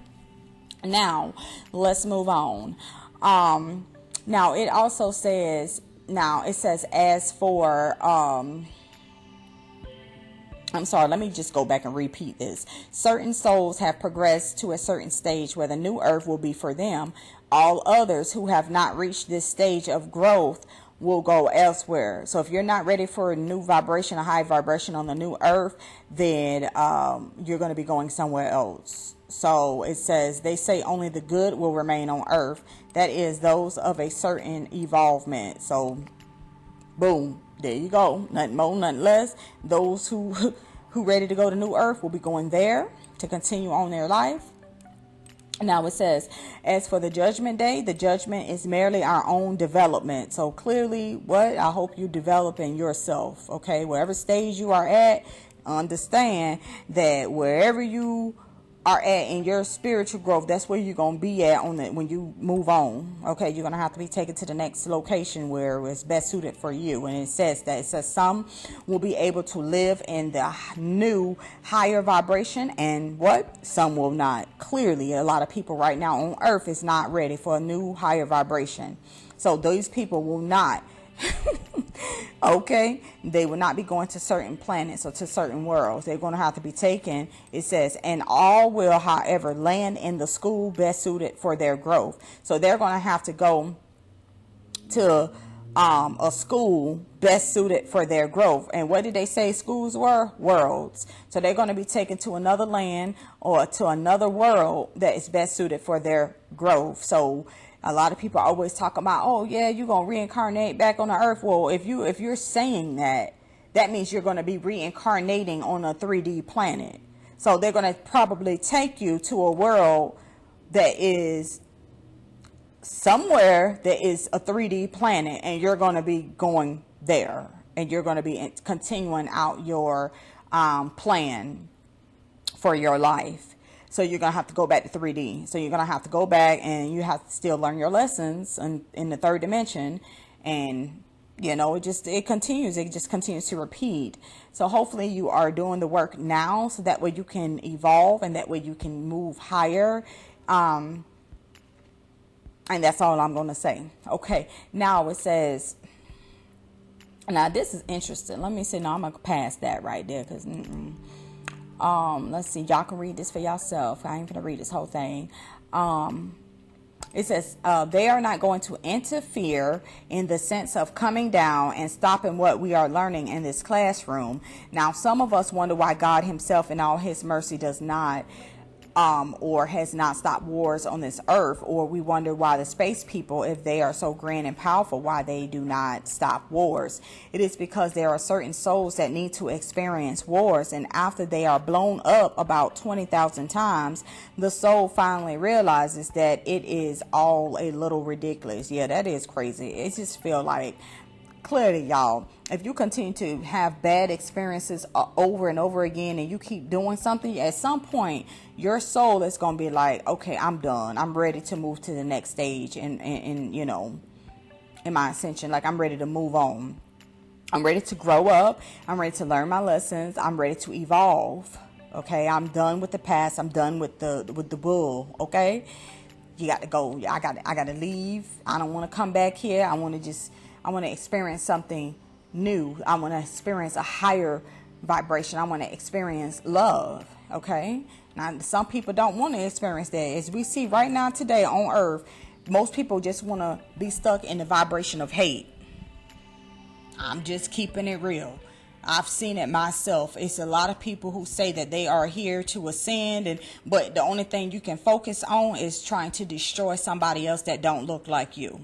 Now, let's move on. Now, it also says, as for, I'm sorry, let me just go back and repeat this. Certain souls have progressed to a certain stage where the new earth will be for them. All others who have not reached this stage of growth will go elsewhere. So if you're not ready for a new vibration, a high vibration on the new earth, then you're going to be going somewhere else. So it says, they say only the good will remain on earth. That is, those of a certain evolvement. So boom, there you go. Nothing more, nothing less. Those who ready to go to new earth will be going there to continue on their life. Now it says, as for the judgment day, the judgment is merely our own development. So clearly, what? I hope you developing yourself. Okay, wherever stage you are at, understand that wherever you are at in your spiritual growth, that's where you're going to be at when you move on. Okay, you're going to have to be taken to the next location where it's best suited for you. And it says some will be able to live in the new higher vibration, and what? Some will not. Clearly, a lot of people right now on earth is not ready for a new higher vibration. So these people will not okay, they will not be going to certain planets or to certain worlds. They're going to have to be taken, it says, and all will, however, land in the school best suited for their growth. So they're going to have to go to a school best suited for their growth. And what did they say schools were? Worlds. So they're going to be taken to another land or to another world that is best suited for their growth. So a lot of people always talk about, oh yeah, you're going to reincarnate back on the earth. Well, if you're saying that, that means you're going to be reincarnating on a 3D planet. So they're going to probably take you to a world that is somewhere that is a 3D planet, and you're going to be going there, and you're going to be continuing out your plan for your life. So you're going to have to go back to 3D. So you're going to have to go back, and you have to still learn your lessons in the third dimension. And, you know, it just continues to repeat. So hopefully you are doing the work now, so that way you can evolve, and that way you can move higher. And that's all I'm going to say. Okay. Now it says, now this is interesting. Let me see. Now I'm going to pass that right there, because let's see, y'all can read this for yourself. I ain't gonna read this whole thing. It says they are not going to interfere in the sense of coming down and stopping what we are learning in this classroom. Now, some of us wonder why God himself in all his mercy does not or has not stopped wars on this earth, or we wonder why the space people, if they are so grand and powerful, why they do not stop wars. It is because there are certain souls that need to experience wars, and after they are blown up about 20,000 times, the soul finally realizes that it is all a little ridiculous. Yeah, that is crazy. It just feel like, clearly, y'all, if you continue to have bad experiences over and over again, and you keep doing something, at some point your soul is going to be like, okay, I'm done. I'm ready to move to the next stage and you know, in my ascension. Like, I'm ready to move on. I'm ready to grow up. I'm ready to learn my lessons. I'm ready to evolve. Okay, I'm done with the past. I'm done with the bull. Okay, you got to go. I got to leave. I don't want to come back here. I want to experience something new. I want to experience a higher vibration. I want to experience love. Okay. Now, some people don't want to experience that. As we see right now today on earth, most people just want to be stuck in the vibration of hate. I'm just keeping it real. I've seen it myself. It's a lot of people who say that they are here to ascend, but the only thing you can focus on is trying to destroy somebody else that don't look like you.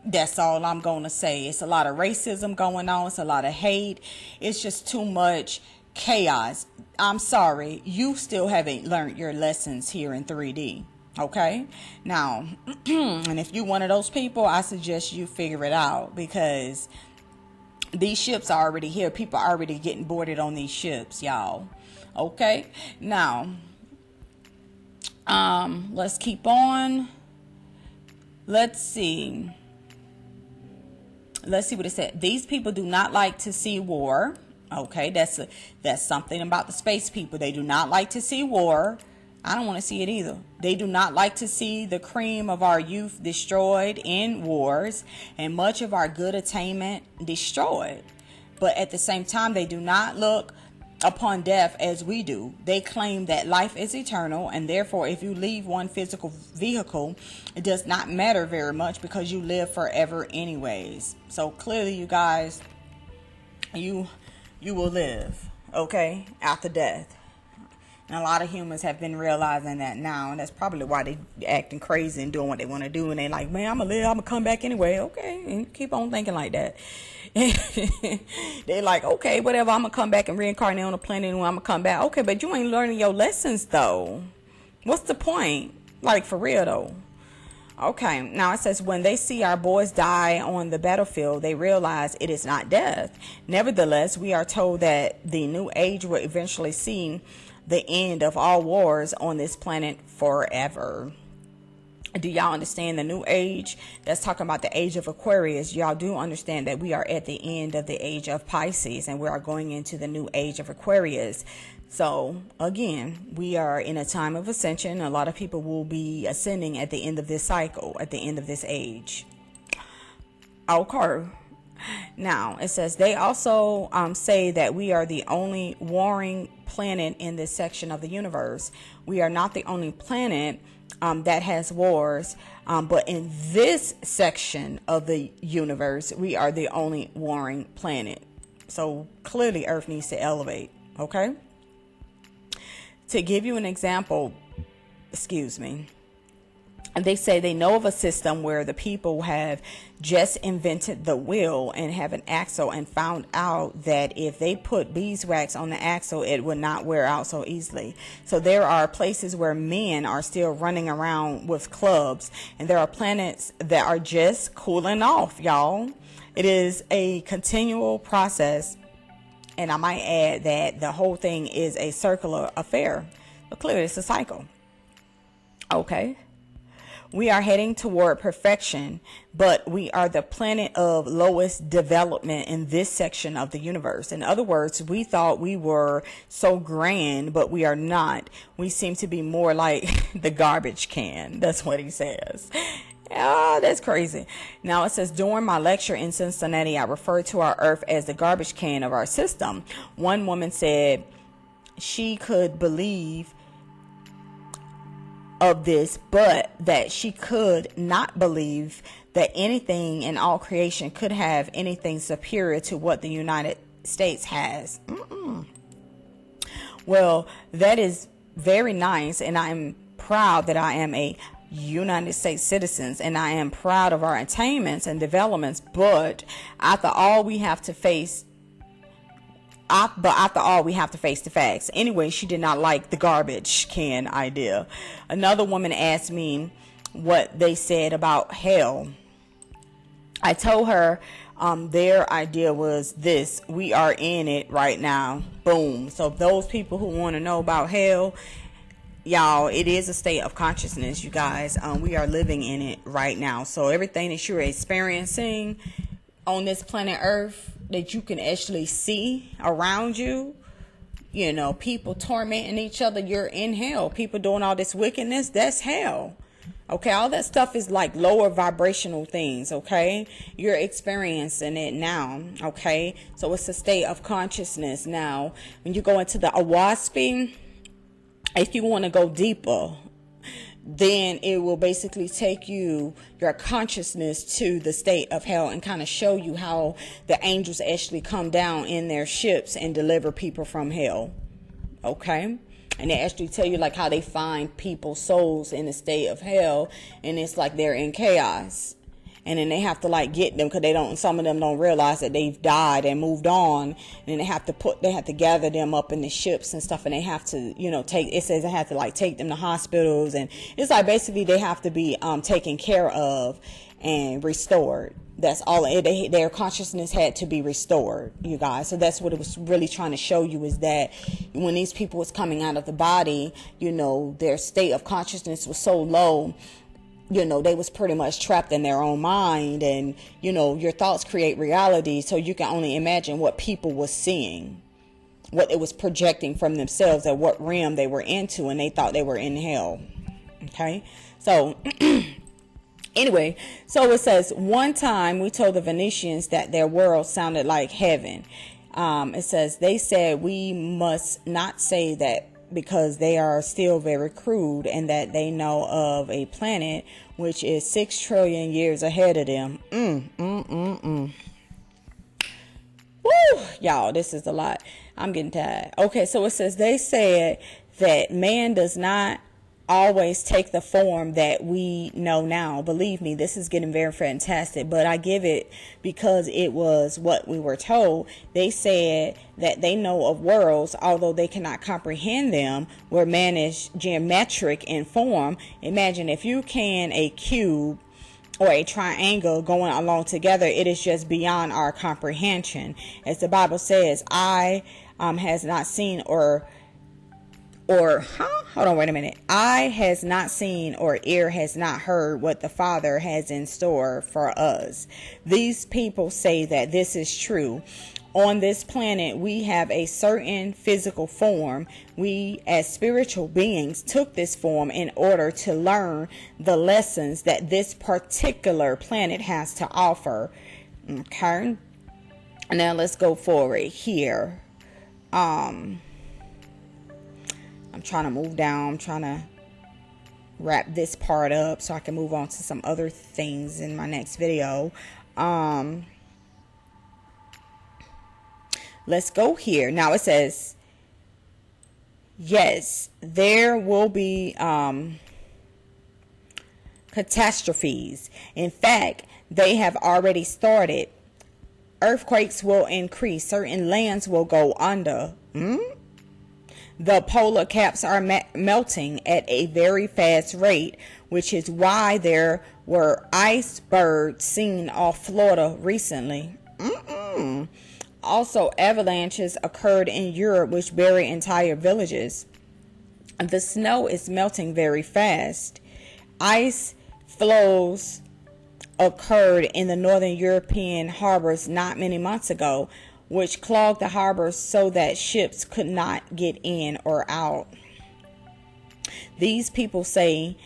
That's all I'm going to say. It's a lot of racism going on. It's a lot of hate. It's just too much chaos. I'm sorry. You still haven't learned your lessons here in 3D. Okay? Now, and if you're one of those people, I suggest you figure it out, because these ships are already here. People are already getting boarded on these ships, y'all. Okay? Now, let's keep on. Let's see what it said. These people do not like to see war. Okay, that's something about the space people. They do not like to see war. I don't want to see it either. They do not like to see the cream of our youth destroyed in wars, and much of our good attainment destroyed. But at the same time, they do not look upon death as we do. They claim that life is eternal, and therefore if you leave one physical vehicle, it does not matter very much because you live forever anyways. So clearly, you guys, you will live, okay, after death. And a lot of humans have been realizing that now, and that's probably why they acting crazy and doing what they want to do. And they like, man, I'm gonna live, I'm gonna come back anyway. Okay, and keep on thinking like that. They like, okay, whatever, I'm gonna come back and reincarnate on a planet, and I'm gonna come back. Okay, but you ain't learning your lessons though. What's the point? Like, for real though. Okay, now it says, when they see our boys die on the battlefield, they realize it is not death. Nevertheless, we are told that the new age will eventually see the end of all wars on this planet forever. Do y'all understand the new age? That's talking about the age of Aquarius. Y'all do understand that we are at the end of the age of Pisces, and we are going into the new age of Aquarius. So again, we are in a time of ascension. A lot of people will be ascending at the end of this cycle, at the end of this age. Okay. Now, it says they also say that we are the only warring planet in this section of the universe. We are not the only planet that has wars, but in this section of the universe, we are the only warring planet. So clearly, Earth needs to elevate, okay? To give you an example, and they say they know of a system where the people have just invented the wheel and have an axle, and found out that if they put beeswax on the axle, it would not wear out so easily. So there are places where men are still running around with clubs, and there are planets that are just cooling off, y'all. It is a continual process, and I might add that the whole thing is a circular affair. But clearly it's a cycle. Okay. We are heading toward perfection, but we are the planet of lowest development in this section of the universe. In other words, we thought we were so grand, but we are not. We seem to be more like the garbage can. That's what he says. Oh, that's crazy. Now it says, during my lecture in Cincinnati, I referred to our Earth as the garbage can of our system. One woman said she could believe of this, but that she could not believe that anything in all creation could have anything superior to what the United States has. Well, that is very nice, and I'm proud that I am a United States citizen, and I am proud of our attainments and developments, but after all, we have to face the facts. Anyway, she did not like the garbage can idea. Another woman asked me what they said about hell. I told her their idea was this: we are in it right now. Boom. So those people who want to know about hell, y'all, it is a state of consciousness, you guys. We are living in it right now. So everything that you're experiencing on this planet Earth that you can actually see around you, you know, people tormenting each other, you're in hell. People doing all this wickedness, that's hell. Okay, all that stuff is like lower vibrational things, okay? You're experiencing it now, okay? So it's a state of consciousness. Now, when you go into the Awaspi, if you want to go deeper, then it will basically take your consciousness to the state of hell and kind of show you how the angels actually come down in their ships and deliver people from hell. Okay? And they actually tell you like how they find people's souls in the state of hell, and it's like they're in chaos. And then they have to like get them, because some of them don't realize that they've died and moved on. And they have to gather them up in the ships and stuff. And they have to, it says they have to like take them to hospitals. And it's like basically they have to be taken care of and restored. That's all. Their consciousness had to be restored, you guys. So that's what it was really trying to show you, is that when these people was coming out of the body, their state of consciousness was so low. They was pretty much trapped in their own mind, and, your thoughts create reality. So you can only imagine what people was seeing, what it was projecting from themselves, and what realm they were into, and they thought they were in hell. Okay. So anyway, so it says, one time we told the Venetians that their world sounded like heaven. It says, they said we must not say that because they are still very crude and that they know of a planet which is 6 trillion years ahead of them. Woo! Y'all, this is a lot. I'm getting tired. Okay, so it says they said that man does not always take the form that we know now. Believe me, this is getting very fantastic, but I give it because it was what we were told. They said that they know of worlds, although they cannot comprehend them, where man is geometric in form. Imagine if you can a cube or a triangle going along together, it is just beyond our comprehension. As the Bible says, eye has not seen eye has not seen or ear has not heard what the Father has in store for us. These people say that this is true. On this planet, we have a certain physical form. We, as spiritual beings, took this form in order to learn the lessons that this particular planet has to offer. Okay. Now let's go forward here. I'm trying to move down. I'm trying to wrap this part up so I can move on to some other things in my next video. Let's go here. Now it says, yes, there will be catastrophes. In fact, they have already started. Earthquakes will increase. Certain lands will go under. The polar caps are melting at a very fast rate, which is why there were icebergs seen off Florida recently. Also, avalanches occurred in Europe, which buried entire villages. The snow is melting very fast. Ice flows occurred in the northern European harbors not many months ago, which clogged the harbors so that ships could not get in or out. These people say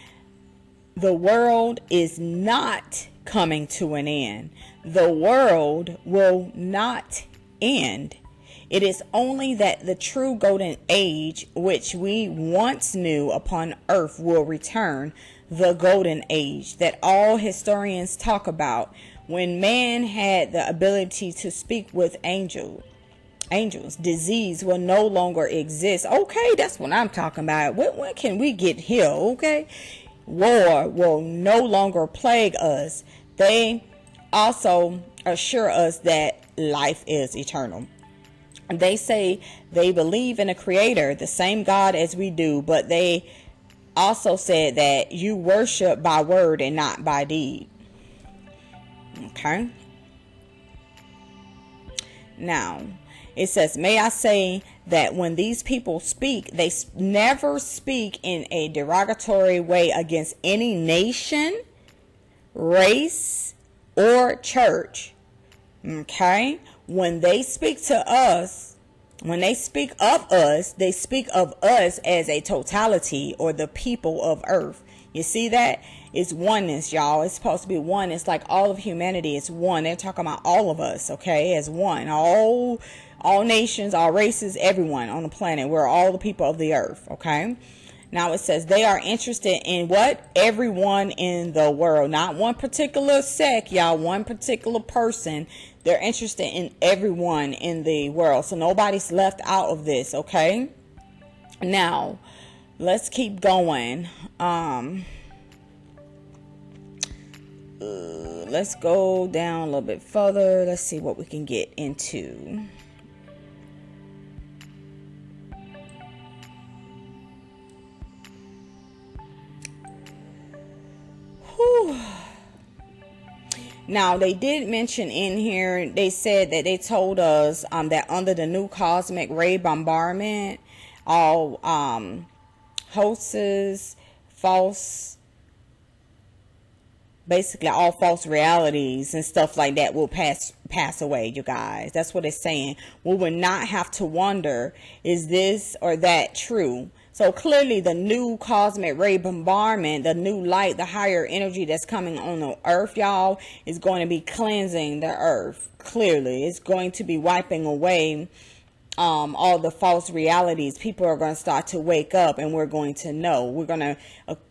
the world is not coming to an end. The world will not end. It is only that the true golden age, which we once knew upon earth, will return. The golden age that all historians talk about, when man had the ability to speak with angels. Disease will no longer exist. Okay, that's what I'm talking about. When can we get here? Okay, war will no longer plague us. They also assure us that life is eternal. They say they believe in a creator, the same God as we do, but they also said that you worship by word and not by deed. Okay. Now, it says, may I say that when these people speak, they never speak in a derogatory way against any nation, race, or church. Okay. When they speak to us, when they speak of us, they speak of us as a totality, or the people of earth. You see that? It's oneness, y'all. It's supposed to be one. It's like all of humanity is one. They're talking about all of us, okay, as one. All nations, all races, everyone on the planet. We're all the people of the earth, okay? Now it says they are interested in what? Everyone in the world. Not one particular sect, y'all. One particular person. They're interested in everyone in the world. So nobody's left out of this, okay? Now, let's keep going. Let's go down a little bit further. Let's see what we can get into. Whew. Now, they did mention in here, they said that they told us that under the new cosmic ray bombardment, all hoaxes, basically all false realities and stuff like that will pass away, you guys. That's what it's saying. We will not have to wonder, is this or that true? So clearly the new cosmic ray bombardment, the new light, the higher energy that's coming on the earth, y'all, is going to be cleansing the earth. Clearly, it's going to be wiping away all the false realities. People are going to start to wake up, and we're going to know. We're going to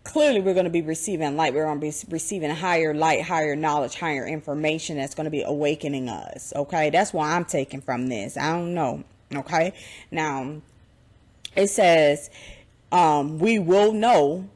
clearly we're going to be receiving light. We're going to be receiving higher light, higher knowledge, higher information that's going to be awakening us. Okay, that's what I'm taking from this. I don't know. Okay, now it says we will know.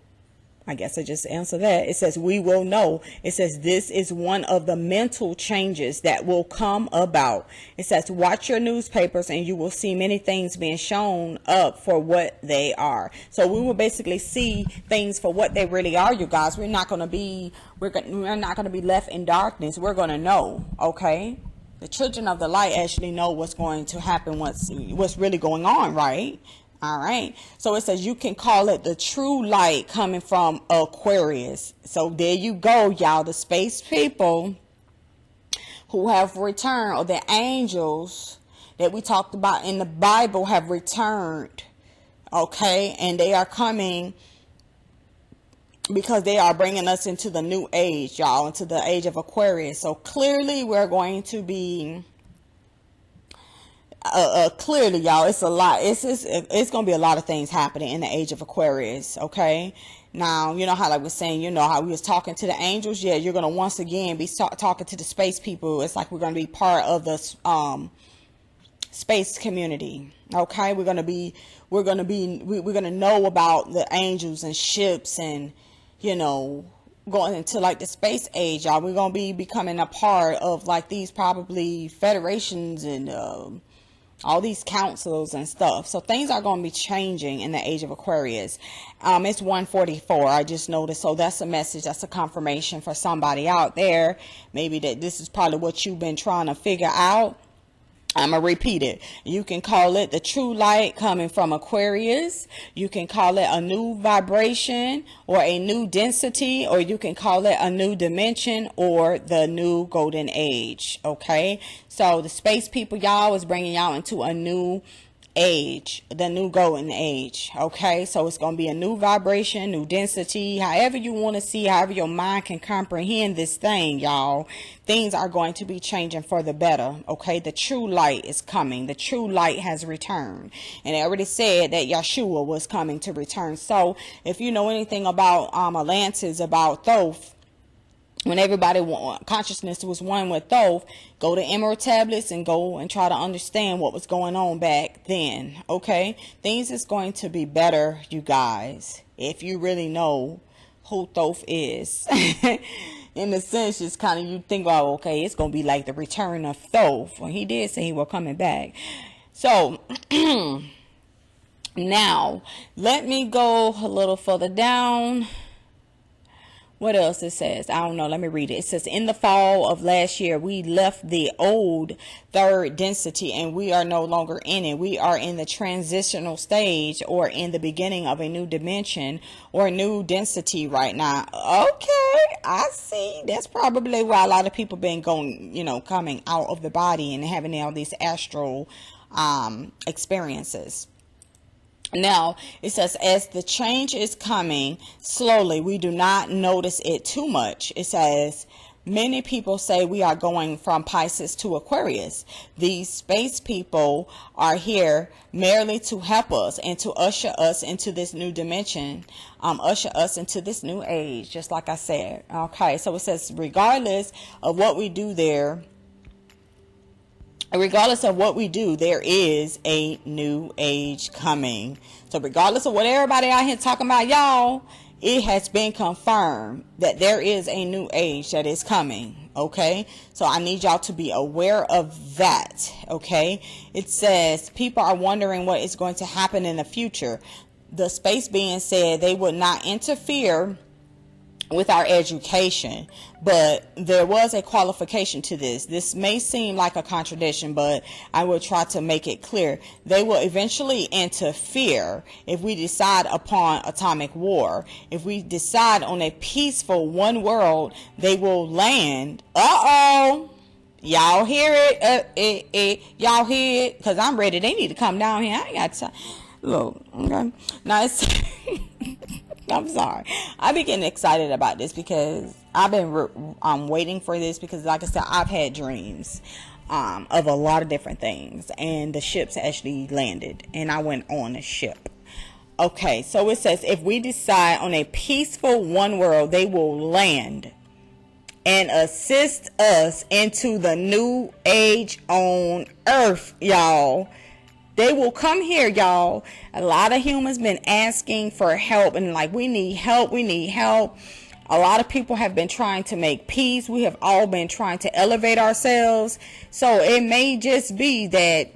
I guess I just answered that. It says we will know. It says this is one of the mental changes that will come about. It says watch your newspapers and you will see many things being shown up for what they are. So we will basically see things for what they really are, you guys. We're not going to be left in darkness. We're going to know, okay? The children of the light actually know what's going to happen, what's really going on, right? All right. So it says you can call it the true light coming from Aquarius. So there you go, y'all. The space people who have returned, or the angels that we talked about in the Bible, have returned. Okay. And they are coming because they are bringing us into the new age, y'all, into the age of Aquarius. So clearly we're going to be clearly, y'all, it's a lot. It's gonna be a lot of things happening in the age of Aquarius. Okay, now you know how, like we're saying, you know how we was talking to the angels. Yeah, you're gonna once again be talking to the space people. It's like we're gonna be part of the space community. Okay, we're gonna know about the angels and ships, and you know, going into like the space age, y'all. We're gonna be becoming a part of like these probably federations and all these councils and stuff. So things are going to be changing in the age of Aquarius. It's 1:44. I just noticed. So that's a message. That's a confirmation for somebody out there. Maybe that this is probably what you've been trying to figure out. I'm going to repeat it. You can call it the true light coming from Aquarius. You can call it a new vibration or a new density, or you can call it a new dimension or the new golden age. Okay. So the space people, y'all, is bringing y'all into a new age, the new golden age. Okay, so it's going to be a new vibration, new density, however you want to see, however your mind can comprehend this thing, y'all. Things are going to be changing for the better. Okay, the true light is coming. The true light has returned, and I already said that Yeshua was coming to return. So if you know anything about Atlantis, about Thoth, when everybody consciousness was one with Thoth, go to Emerald tablets and go and try to understand what was going on back then. Okay, things is going to be better, you guys, if you really know who Thoth is. In the sense, just kind of you think, oh, okay, it's going to be like the return of Thoth. Well, he did say he was coming back. So now let me go a little further down. What else it says? I don't know. Let me read it. It says, in the fall of last year, we left the old third density and we are no longer in it. We are in the transitional stage, or in the beginning of a new dimension or a new density right now. Okay, I see. That's probably why a lot of people been going, you know, coming out of the body and having all these astral experiences. Now, it says, as the change is coming slowly, we do not notice it too much. It says, many people say we are going from Pisces to Aquarius. These space people are here merely to help us and to usher us into this new dimension, usher us into this new age, just like I said. Okay, so it says, regardless of what we do there, there is a new age coming. So regardless of what everybody out here talking about, y'all, it has been confirmed that there is a new age that is coming. Okay, so I need y'all to be aware of that. Okay, it says people are wondering what is going to happen in the future. The space being said they would not interfere with our education, but there was a qualification to this. This may seem like a contradiction, but I will try to make it clear. They will eventually interfere if we decide upon atomic war. If we decide on a peaceful one world, they will land. Y'all hear it? Y'all hear it? Because I'm ready. They need to come down here. I ain't got time. Look, okay. Now it's I'm sorry. I be getting excited about this because I've been waiting for this because, like I said, I've had dreams of a lot of different things, and the ships actually landed, and I went on a ship. Okay, so it says if we decide on a peaceful one world, they will land and assist us into the new age on Earth, y'all. They will come here, y'all. A lot of humans been asking for help and like, we need help. We need help. A lot of people have been trying to make peace. We have all been trying to elevate ourselves. So it may just be that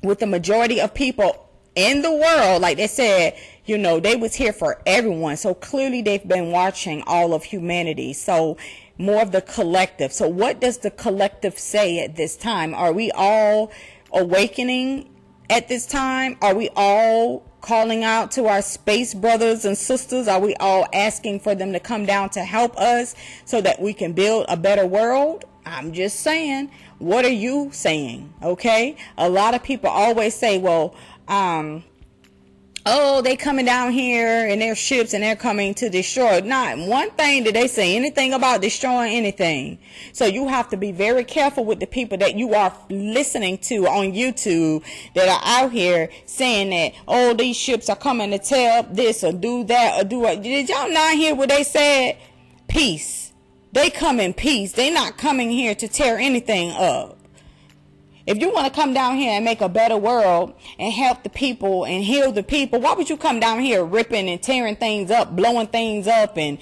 with the majority of people in the world, like they said, you know, they was here for everyone. So clearly they've been watching all of humanity. So more of the collective. So what does the collective say at this time? Are we all awakening at this time? Are we all calling out to our space brothers and sisters? Are we all asking for them to come down to help us so that we can build a better world? I'm just saying, what are you saying? Okay, a lot of people always say, well, oh, they coming down here in their ships and they're coming to destroy. Not one thing did they say anything about destroying anything. So you have to be very careful with the people that you are listening to on YouTube that are out here saying that, oh, these ships are coming to tell this or do that or do what. Did y'all not hear what they said? Peace. They come in peace. They not coming here to tear anything up. If you want to come down here and make a better world and help the people and heal the people, why would you come down here ripping and tearing things up, blowing things up, and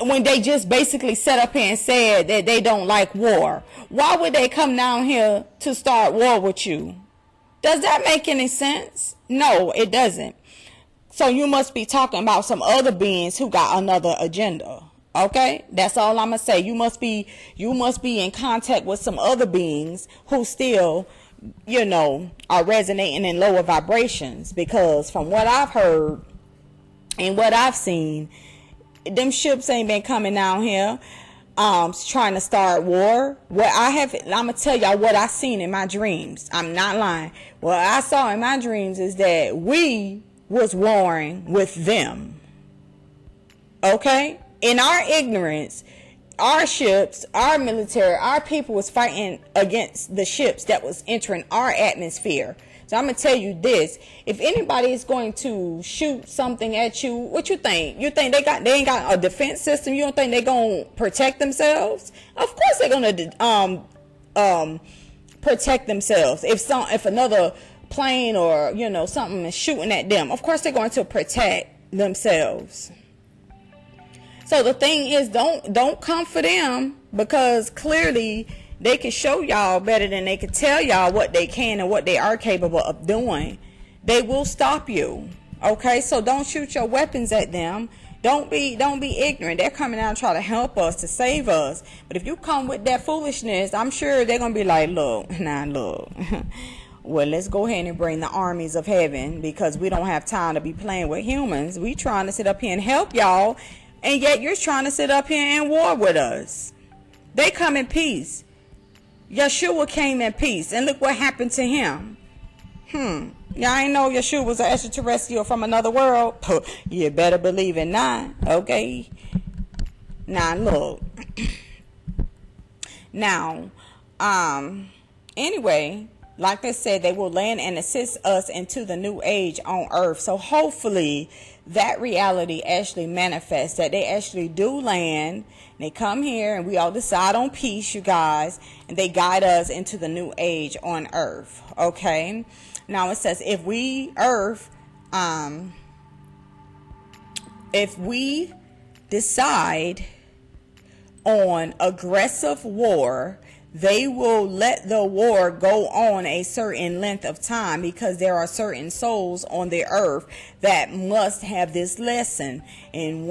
when they just basically set up here and said that they don't like war? Why would they come down here to start war with you? Does that make any sense? No, it doesn't. So you must be talking about some other beings who got another agenda. Okay, that's all I'm gonna say. You must be in contact with some other beings who still, you know, are resonating in lower vibrations, because from what I've heard and what I've seen, them ships ain't been coming down here trying to start war. I'm gonna tell y'all what I seen in my dreams. I'm not lying. What I saw in my dreams is that we was warring with them. Okay? In our ignorance, our ships, our military, our people was fighting against the ships that was entering our atmosphere. So I'm going to tell you this. If anybody is going to shoot something at you, what you think? You think they ain't got a defense system? You don't think they're going to protect themselves? Of course they're going to protect themselves. If another plane or, you know, something is shooting at them, of course they're going to protect themselves. So the thing is, don't come for them, because clearly they can show y'all better than they can tell y'all what they can and what they are capable of doing. They will stop you. Okay, so don't shoot your weapons at them. Don't be ignorant. They're coming out and try to help us, to save us. But if you come with that foolishness, I'm sure they're gonna be like, look. Well, let's go ahead and bring the armies of heaven, because we don't have time to be playing with humans. We trying to sit up here and help y'all. And yet you're trying to sit up here in war with us. They come in peace. Yeshua came in peace. And look what happened to him. Y'all ain't know Yeshua was an extraterrestrial from another world? You better believe it not. Okay. Now look. Now, anyway, like I said, they will land and assist us into the new age on Earth. So hopefully that reality actually manifests, that they actually do land, they come here and we all decide on peace, you guys, and they guide us into the new age on Earth. Okay, now it says if we decide on aggressive war, they will let the war go on a certain length of time, because there are certain souls on the earth that must have this lesson. And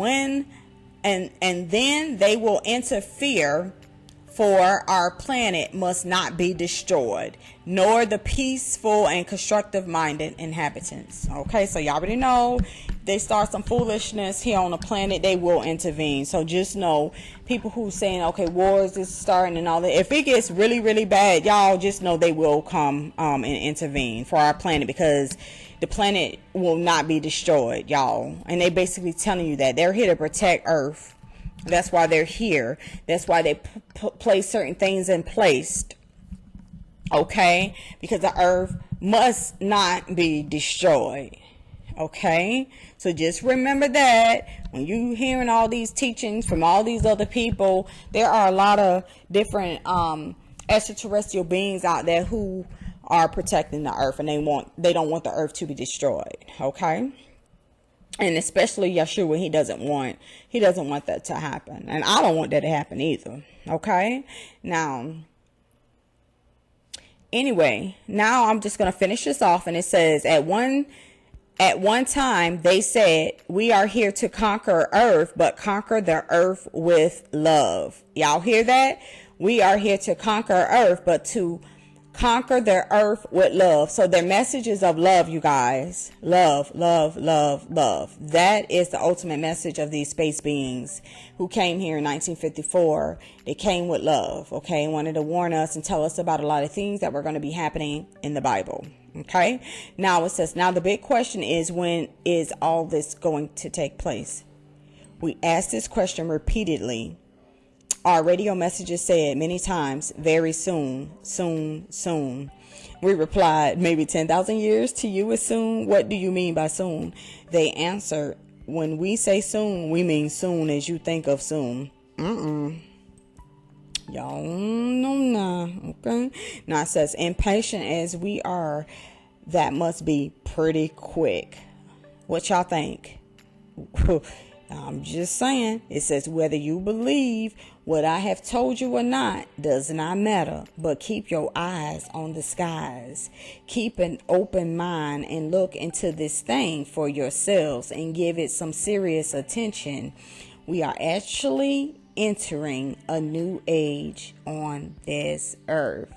then they will interfere, for our planet must not be destroyed, nor the peaceful and constructive minded inhabitants. Okay, so y'all already know, they start some foolishness here on the planet, they will intervene. So just know, people who saying, okay, wars is starting and all that, if it gets really, really bad, y'all just know they will come and intervene for our planet, because the planet will not be destroyed, y'all. And they basically telling you that they're here to protect Earth. That's why they're here. That's why they place certain things in place. Okay? Because the Earth must not be destroyed. Okay? So just remember that when you hearing all these teachings from all these other people, there are a lot of different extraterrestrial beings out there who are protecting the Earth, and they don't want the Earth to be destroyed. Okay? And especially Yeshua, he doesn't want that to happen. And I don't want that to happen either. Okay? Now, anyway, now I'm just going to finish this off, and it says, At one time, they said, we are here to conquer Earth, but conquer the Earth with love. Y'all hear that? We are here to conquer Earth, but to conquer the Earth with love. So their message is of love, you guys. Love, love, love, love. That is the ultimate message of these space beings who came here in 1954. They came with love, okay? And wanted to warn us and tell us about a lot of things that were going to be happening in the Bible. Okay, now it says, now the big question is, when is all this going to take place? We asked this question repeatedly. Our radio messages said many times, very soon, soon, soon. We replied, maybe 10,000 years to you is soon. What do you mean by soon? They answered, when we say soon, we mean soon as you think of soon. Y'all know now, okay? Now it says, impatient as we are, that must be pretty quick. What y'all think? I'm just saying. It says, whether you believe what I have told you or not does not matter, but keep your eyes on the skies. Keep an open mind and look into this thing for yourselves and give it some serious attention. We are actually entering a new age on this earth.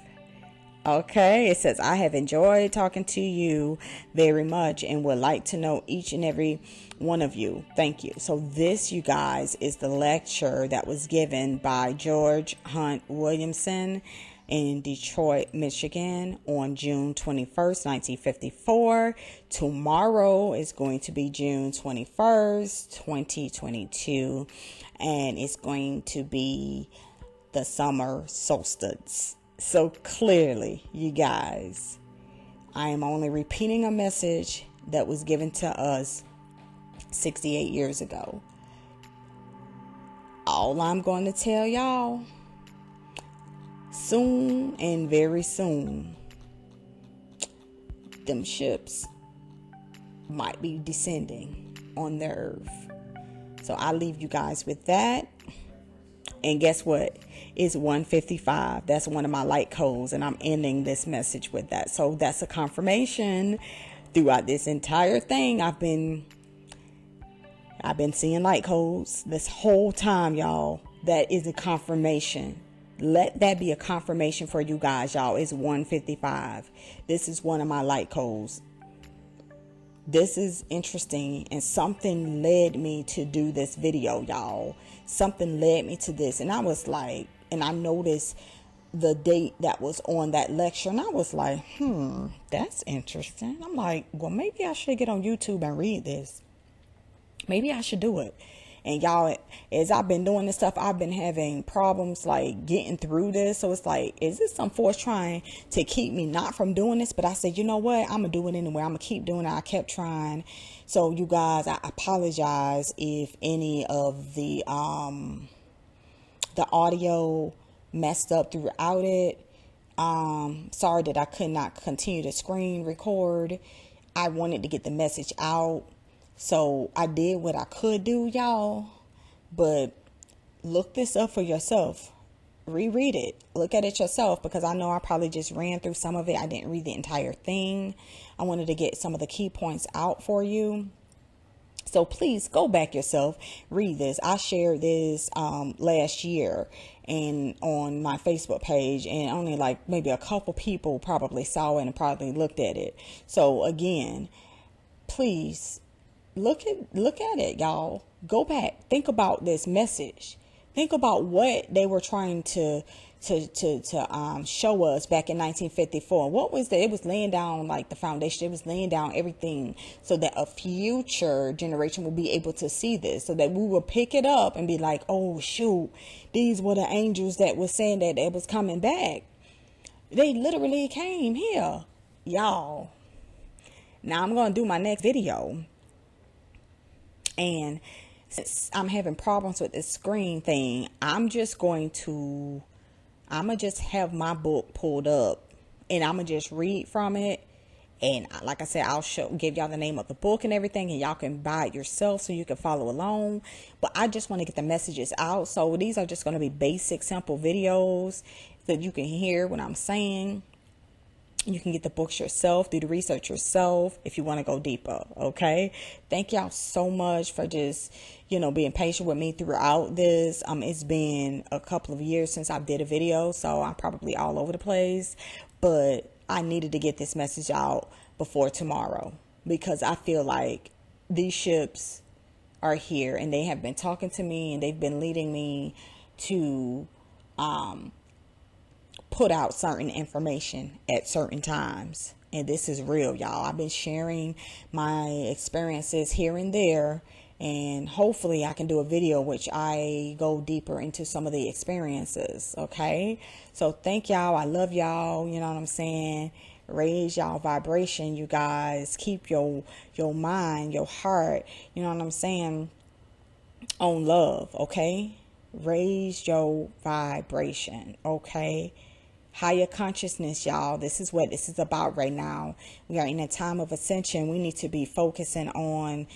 Okay, it says, I have enjoyed talking to you very much and would like to know each and every one of you. Thank you. So this, you guys, is the lecture that was given by George Hunt Williamson in Detroit, Michigan on June 21st, 1954. Tomorrow is going to be June 21st, 2022, and it's going to be the summer solstice. So clearly, you guys, I am only repeating a message that was given to us 68 years ago. All I'm going to tell y'all, soon and very soon, them ships might be descending on the earth. So I leave you guys with that. And guess what? It's 1:55. That's one of my light codes, and I'm ending this message with that. So that's a confirmation. Throughout this entire thing, I've been seeing light codes this whole time, y'all. That is a confirmation. Let that be a confirmation for you guys, y'all. It's 1:55. This is one of my light codes. This is interesting, and something led me to do this video, y'all. Something led me to this, and I was like, and I noticed the date that was on that lecture, and I was like, that's interesting. I'm like, well, maybe I should get on YouTube and read this. Maybe I should do it. And y'all, as I've been doing this stuff, I've been having problems like getting through this. So it's like, is this some force trying to keep me not from doing this? But I said, you know what? I'm going to do it anyway. I'm going to keep doing it. I kept trying. So you guys, I apologize if any of the audio messed up throughout it. Sorry that I could not continue to screen record. I wanted to get the message out. So I did what I could do, y'all, but look this up for yourself. Reread it. Look at it yourself, because I know I probably just ran through some of it. I didn't read the entire thing. I wanted to get some of the key points out for you. So please go back yourself, read this. I shared this last year and on my Facebook page, and only like maybe a couple people probably saw it and probably looked at it. So again, please look at it, y'all. Go back, think about this message, Think about what they were trying to show us back in 1954. What was that? It was laying down like the foundation. It was laying down everything so that a future generation will be able to see this, so that we will pick it up and be like, oh shoot, these were the angels that was saying that it was coming back. They literally came here, y'all. Now I'm going to do my next video, and since I'm having problems with this screen thing, I'm just have my book pulled up, and I'm gonna just read from it. And like I said, I'll give y'all the name of the book and everything, and y'all can buy it yourself so you can follow along. But I just want to get the messages out. So these are just going to be basic, simple videos that you can hear what I'm saying. You can get the books yourself, do the research yourself if you want to go deeper. Okay. Thank y'all so much for just, being patient with me throughout this. It's been a couple of years since I did a video, so I'm probably all over the place, but I needed to get this message out before tomorrow, because I feel like these ships are here and they have been talking to me and they've been leading me to, put out certain information at certain times. And this is real, y'all. I've been sharing my experiences here and there, and hopefully I can do a video which I go deeper into some of the experiences. Okay. So thank y'all. I love y'all. You know what I'm saying? Raise y'all vibration, you guys. Keep your mind, your heart, you know what I'm saying, on love. Okay. Raise your vibration. Okay. Higher consciousness, y'all. This is what this is about right now. We are in a time of ascension. We need to be focusing on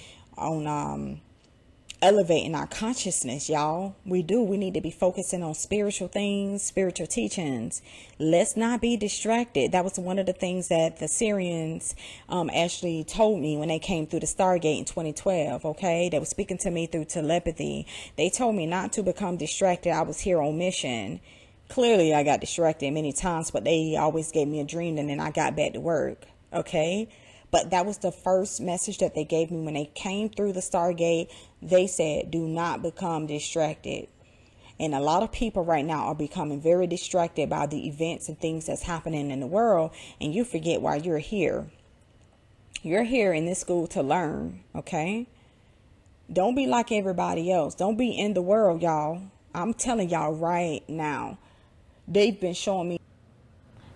elevating our consciousness, y'all. We need to be focusing on spiritual things, spiritual teachings. Let's not be distracted. That was one of the things that the Syrians actually told me when they came through the Stargate in 2012. Okay, they were speaking to me through telepathy. They told me not to become distracted. I was here on mission. Clearly, I got distracted many times, but they always gave me a dream, and then I got back to work. Okay. But that was the first message that they gave me when they came through the Stargate. They said, do not become distracted. And a lot of people right now are becoming very distracted by the events and things that's happening in the world. And you forget why you're here. You're here in this school to learn. Okay. Don't be like everybody else. Don't be in the world, y'all. I'm telling y'all right now. They've been showing me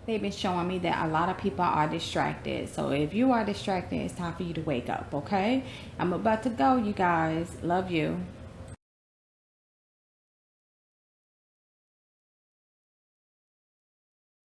that a lot of people are distracted. So if you are distracted, it's time for you to wake up, okay? I'm about to go, you guys. Love you.